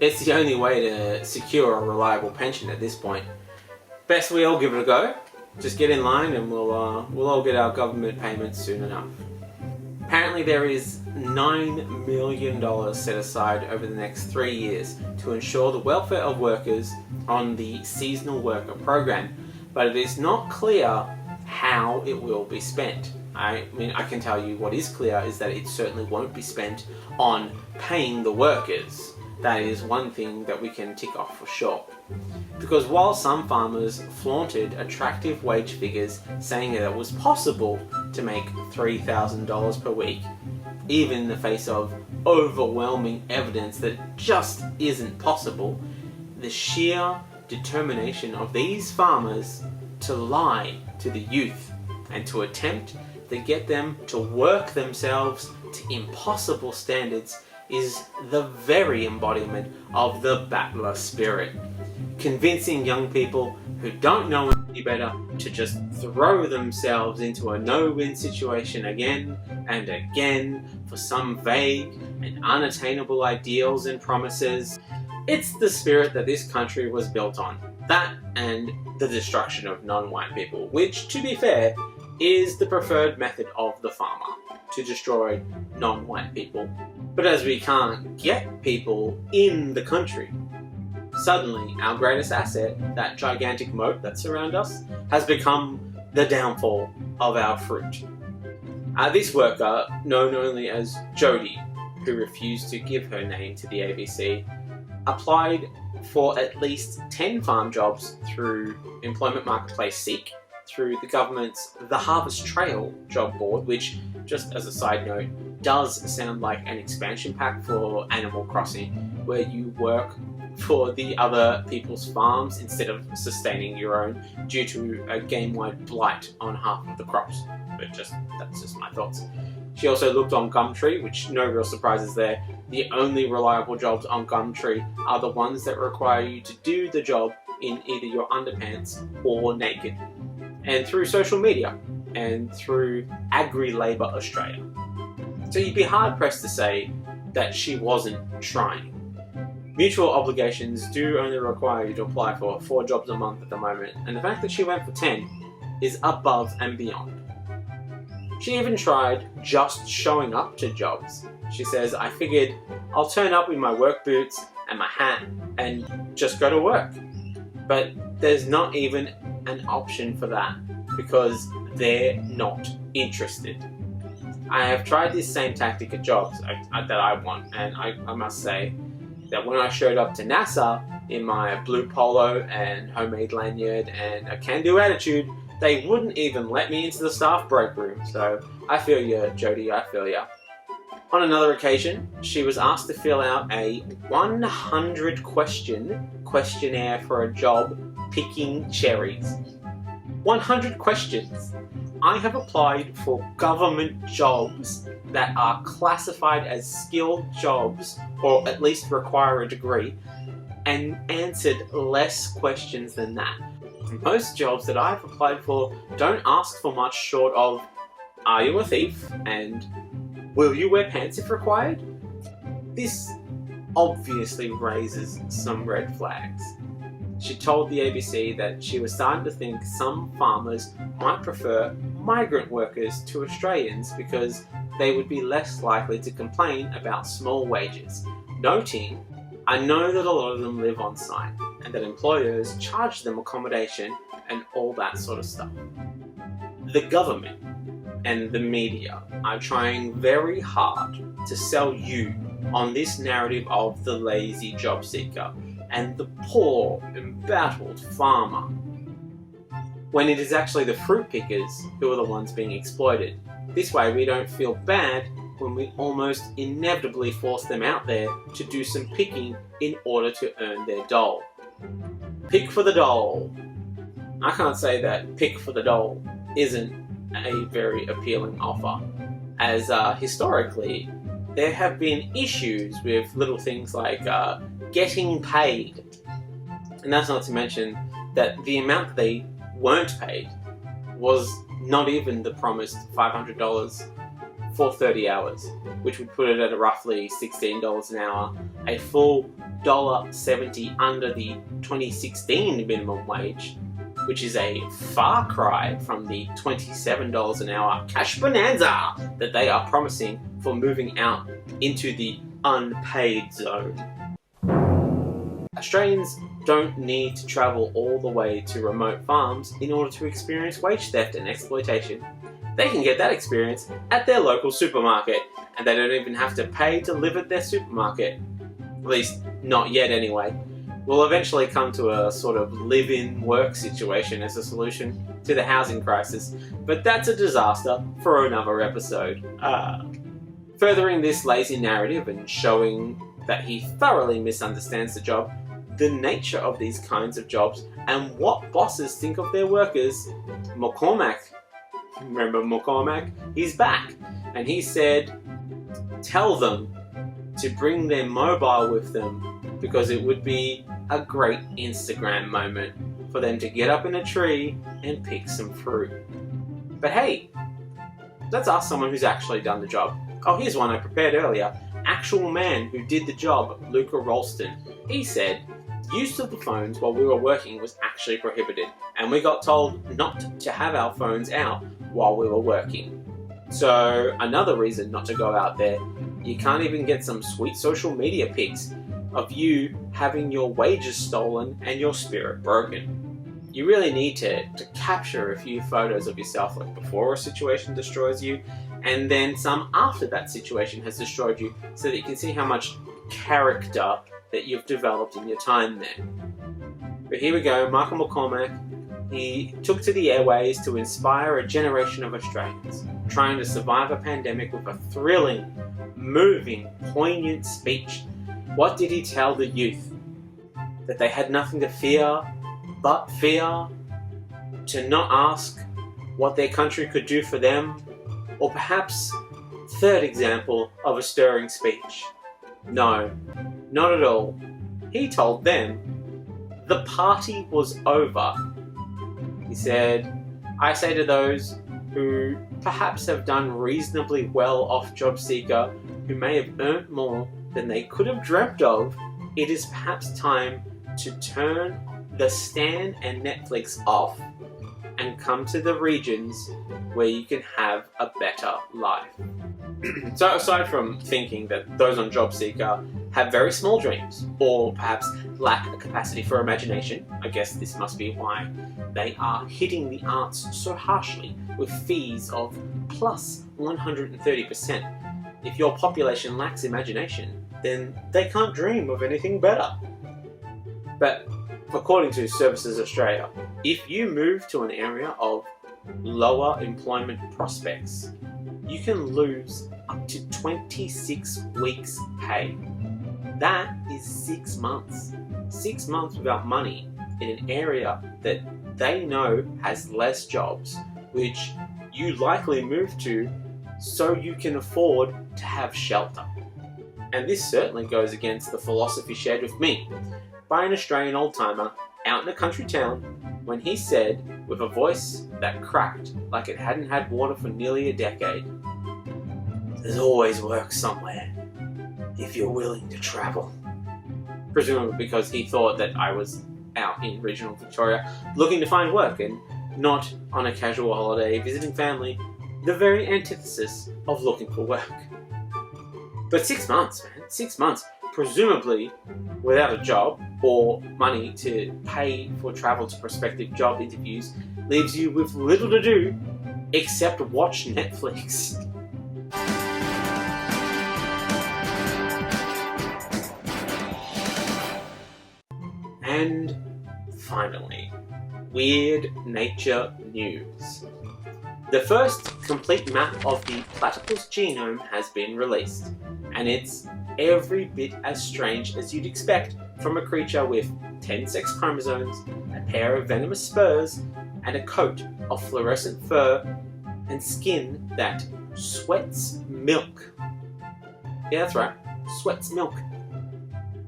it's the only way to secure a reliable pension at this point. Best we all give it a go. Just get in line and we'll all get our government payments soon enough. Apparently there is $9 million set aside over the next 3 years to ensure the welfare of workers on the seasonal worker program, but it is not clear how it will be spent. I mean, I can tell you what is clear is that it certainly won't be spent on paying the workers. that is one thing that we can tick off for sure. Because while some farmers flaunted attractive wage figures saying that it was possible to make $3,000 per week, even in the face of overwhelming evidence that it just isn't possible, the sheer determination of these farmers to lie to the youth and to attempt to get them to work themselves to impossible standards is the very embodiment of the battler spirit. Convincing young people who don't know any better to just throw themselves into a no-win situation again and again for some vague and unattainable ideals and promises. It's the spirit that this country was built on. That and the destruction of non-white people, which, to be fair, is the preferred method of the farmer, to destroy non-white people. But as we can't get people in the country, suddenly our greatest asset, that gigantic moat that surrounds us, has become the downfall of our fruit. This worker, known only as Jody, who refused to give her name to the ABC, applied for at least 10 farm jobs through Employment Marketplace Seek, through the government's The Harvest Trail job board, which, just as a side note, does sound like an expansion pack for Animal Crossing, where you work for the other people's farms instead of sustaining your own due to a game-wide blight on half of the crops. But that's just my thoughts. She also looked on Gumtree, which no real surprises there. The only reliable jobs on Gumtree are the ones that require you to do the job in either your underpants or naked. And through social media, and through Agri-Labour Australia. So you'd be hard-pressed to say that she wasn't trying. Mutual obligations do only require you to apply for 4 jobs a month at the moment, and the fact that she went for 10 is above and beyond. She even tried just showing up to jobs. She says, "I figured I'll turn up with my work boots and my hat and just go to work." But there's not even an option for that because they're not interested. I have tried this same tactic at jobs that I want, and I must say that when I showed up to NASA in my blue polo and homemade lanyard and a can-do attitude, they wouldn't even let me into the staff break room. So I feel you, Jody, I feel ya. On another occasion, she was asked to fill out a 100-question questionnaire for a job picking cherries. 100 questions. I have applied for government jobs that are classified as skilled jobs, or at least require a degree, and answered less questions than that. Most jobs that I've applied for don't ask for much short of, "Are you a thief?" and "Will you wear pants if required?" This obviously raises some red flags. She told the ABC that she was starting to think some farmers might prefer migrant workers to Australians because they would be less likely to complain about small wages, noting, "I know that a lot of them live on site and that employers charge them accommodation and all that sort of stuff." The government and the media are trying very hard to sell you on this narrative of the lazy job seeker and the poor, embattled farmer, when it is actually the fruit pickers who are the ones being exploited. This way we don't feel bad when we almost inevitably force them out there to do some picking in order to earn their dole. Pick for the dole. I can't say that pick for the dole isn't a very appealing offer, as historically there have been issues with little things like getting paid. And that's not to mention that the amount that they weren't paid was not even the promised $500 for 30 hours, which would put it at roughly $16 an hour, a full $1.70 under the 2016 minimum wage, which is a far cry from the $27 an hour cash bonanza that they are promising for moving out into the unpaid zone. Australians don't need to travel all the way to remote farms in order to experience wage theft and exploitation. They can get that experience at their local supermarket, and they don't even have to pay to live at their supermarket. At least, not yet anyway. We'll eventually come to a sort of live-in work situation as a solution to the housing crisis, but that's a disaster for another episode. Furthering this lazy narrative and showing that he thoroughly misunderstands the job, the nature of these kinds of jobs, and what bosses think of their workers, McCormack, remember McCormack? He's back, and he said, tell them to bring their mobile with them because it would be a great Instagram moment for them to get up in a tree and pick some fruit. But hey, let's ask someone who's actually done the job. Oh, here's one I prepared earlier. Actual man who did the job, Luca Ralston. He said, use of the phones while we were working was actually prohibited, and we got told not to have our phones out while we were working. So another reason not to go out there. You can't even get some sweet social media pics of you having your wages stolen and your spirit broken. You really need to capture a few photos of yourself like before a situation destroys you, and then some after that situation has destroyed you, so that you can see how much character that you've developed in your time there. But here we go, Michael McCormack. He took to the airways to inspire a generation of Australians trying to survive a pandemic with a thrilling, moving, poignant speech. What did he tell the youth? That they had nothing to fear but fear, to not ask what their country could do for them, or perhaps, third example of a stirring speech. No, not at all. He told them the party was over. He said, I say to those who perhaps have done reasonably well off JobSeeker, who may have earned more than they could have dreamt of, it is perhaps time to turn the Stan and Netflix off and come to the regions where you can have a better life. So aside from thinking that those on JobSeeker have very small dreams, or perhaps lack a capacity for imagination, I guess this must be why they are hitting the arts so harshly with fees of plus 130%. If your population lacks imagination, then they can't dream of anything better. But according to Services Australia, if you move to an area of lower employment prospects, you can lose up to 26 weeks' pay. That is 6 months. 6 months without money in an area that they know has less jobs, which you likely moved to so you can afford to have shelter. And this certainly goes against the philosophy shared with me by an Australian old-timer out in a country town when he said, with a voice that cracked like it hadn't had water for nearly a decade, there's always work somewhere if you're willing to travel. Presumably because he thought that I was out in regional Victoria looking to find work and not on a casual holiday visiting family, the very antithesis of looking for work. But 6 months, man, 6 months, presumably without a job or money to pay for travel to prospective job interviews, leaves you with little to do except watch Netflix. And finally, weird nature news. The first complete map of the Platypus genome has been released, and it's every bit as strange as you'd expect from a creature with 10 sex chromosomes, a pair of venomous spurs, and a coat of fluorescent fur, and skin that sweats milk. Yeah, that's right, sweats milk.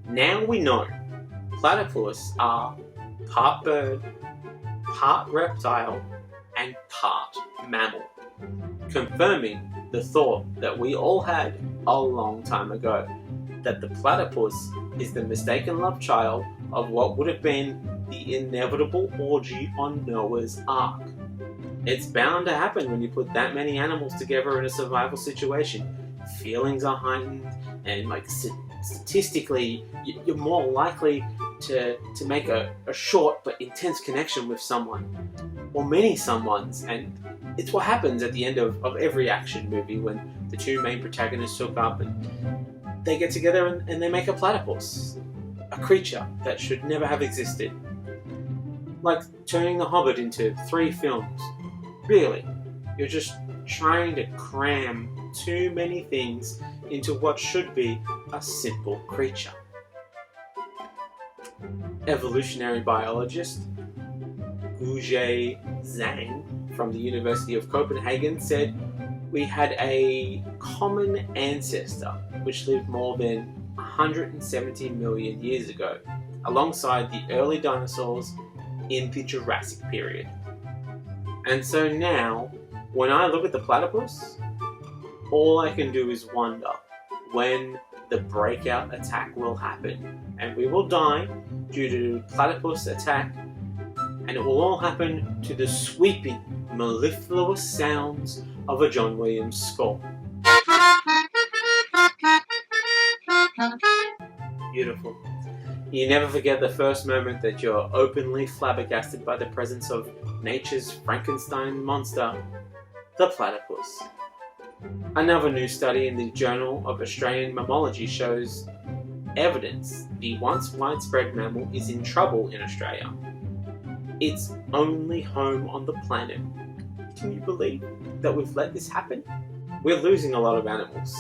Now we know platypus are part bird, part reptile, and part mammal, confirming the thought that we all had a long time ago, that the platypus is the mistaken love child of what would have been the inevitable orgy on Noah's Ark. It's bound to happen when you put that many animals together in a survival situation. Feelings are heightened, and statistically, you're more likely to make a short but intense connection with someone, or many someones, and it's what happens at the end of every action movie when the two main protagonists hook up, and they get together and they make a platypus, a creature that should never have existed. Like turning The Hobbit into 3 films. Really, you're just trying to cram too many things into what should be a simple creature. Evolutionary biologist Guje Zhang from the University of Copenhagen said, "We had a common ancestor which lived more than 170 million years ago, alongside the early dinosaurs in the Jurassic period." And so now, when I look at the platypus, all I can do is wonder when the breakout attack will happen, and we will die due to platypus attack, and it will all happen to the sweeping, mellifluous sounds of a John Williams score. Beautiful. You never forget the first moment that you're openly flabbergasted by the presence of nature's Frankenstein monster, the platypus. Another new study in the Journal of Australian Mammalogy shows evidence the once widespread mammal is in trouble in Australia. Its only home on the planet. Can you believe that we've let this happen? We're losing a lot of animals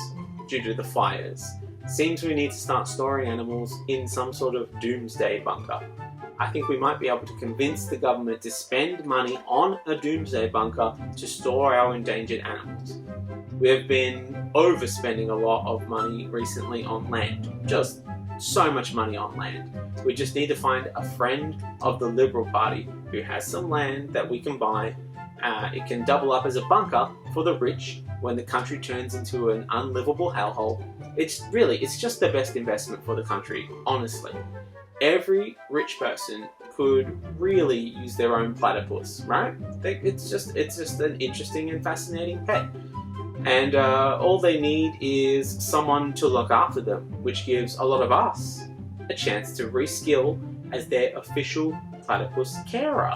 due to the fires. Seems we need to start storing animals in some sort of doomsday bunker. I think we might be able to convince the government to spend money on a doomsday bunker to store our endangered animals. We have been overspending a lot of money recently on land. Just so much money on land. We just need to find a friend of the Liberal Party who has some land that we can buy. It can double up as a bunker for the rich when the country turns into an unlivable hellhole. It's just the best investment for the country, honestly. Every rich person could really use their own platypus, right? It's just an interesting and fascinating pet. And all they need is someone to look after them, which gives a lot of us a chance to reskill as their official platypus carer.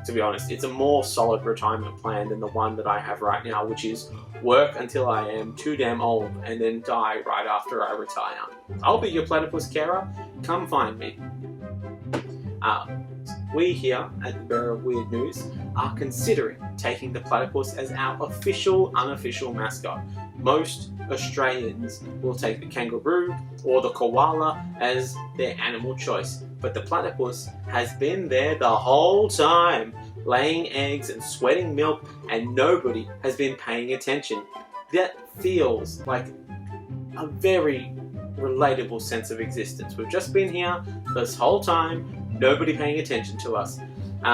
To be honest, it's a more solid retirement plan than the one that I have right now, which is work until I am too damn old and then die right after I retire. I'll be your platypus carer. Come find me. We here at the Bearer of Weird News are considering taking the platypus as our official, unofficial mascot. Most Australians will take the kangaroo or the koala as their animal choice, but the platypus has been there the whole time, laying eggs and sweating milk, and nobody has been paying attention. That feels like a very relatable sense of existence. We've just been here this whole time, nobody paying attention to us.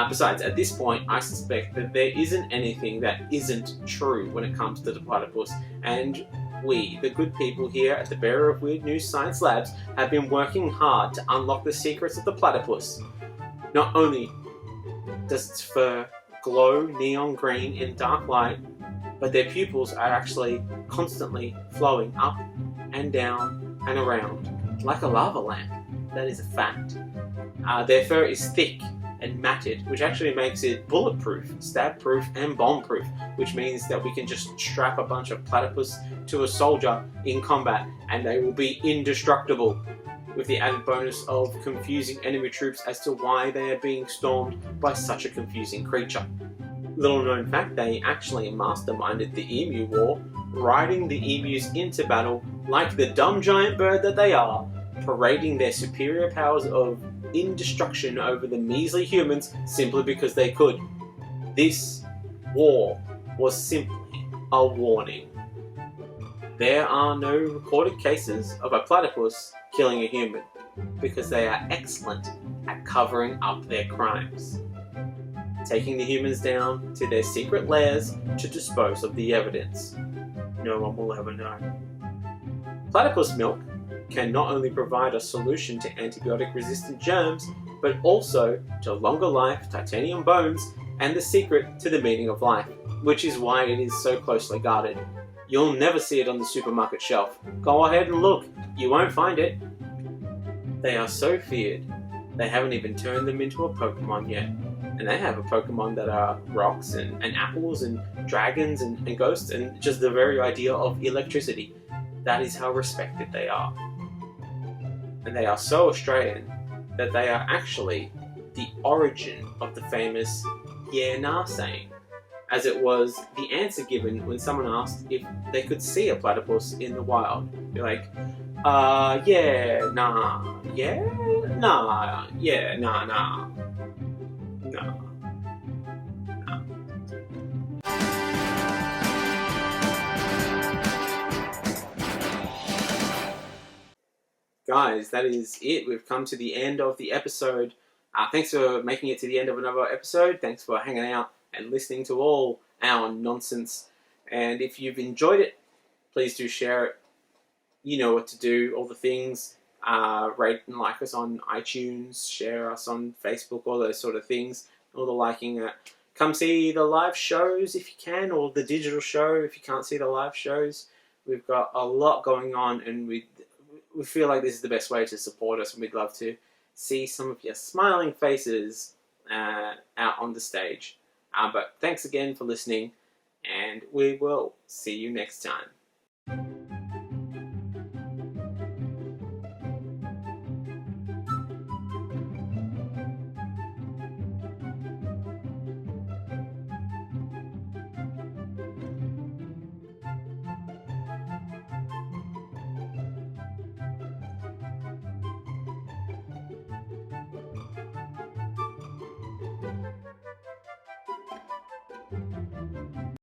Besides, at this point, I suspect that there isn't anything that isn't true when it comes to the platypus, and we, the good people here at the Bearer of Weird News Science Labs, have been working hard to unlock the secrets of the platypus. Not only does its fur glow neon green in dark light, but their pupils are actually constantly flowing up and down and around, like a lava lamp. That is a fact. Their fur is thick and matted, which actually makes it bulletproof, stab-proof, and bomb-proof, which means that we can just strap a bunch of platypus to a soldier in combat and they will be indestructible, with the added bonus of confusing enemy troops as to why they are being stormed by such a confusing creature. Little known fact, they actually masterminded the emu war, riding the emus into battle like the dumb giant bird that they are, parading their superior powers of indestruction over the measly humans simply because they could. This war was simply a warning. There are no recorded cases of a platypus killing a human because they are excellent at covering up their crimes, taking the humans down to their secret lairs to dispose of the evidence. No one will ever know. Platypus milk can not only provide a solution to antibiotic-resistant germs, but also to longer life titanium bones and the secret to the meaning of life, which is why it is so closely guarded. You'll never see it on the supermarket shelf. Go ahead and look, you won't find it. They are so feared, they haven't even turned them into a Pokemon yet. And they have a Pokemon that are rocks and apples and dragons and ghosts and just the very idea of electricity. that is how respected they are. And they are so Australian that they are actually the origin of the famous yeah nah saying, as it was the answer given when someone asked if they could see a platypus in the wild. Be like, yeah, nah, yeah, nah, yeah, nah, nah, nah. Guys, that is it. We've come to the end of the episode. Thanks for making it to the end of another episode. Thanks for hanging out and listening to all our nonsense. And if you've enjoyed it, please do share it. You know what to do, all the things. Rate and like us on iTunes, share us on Facebook, all those sort of things. All the liking. Come see the live shows if you can, or the digital show if you can't see the live shows. We've got a lot going on, and we feel like this is the best way to support us, and we'd love to see some of your smiling faces out on the stage. But thanks again for listening, and we will see you next time.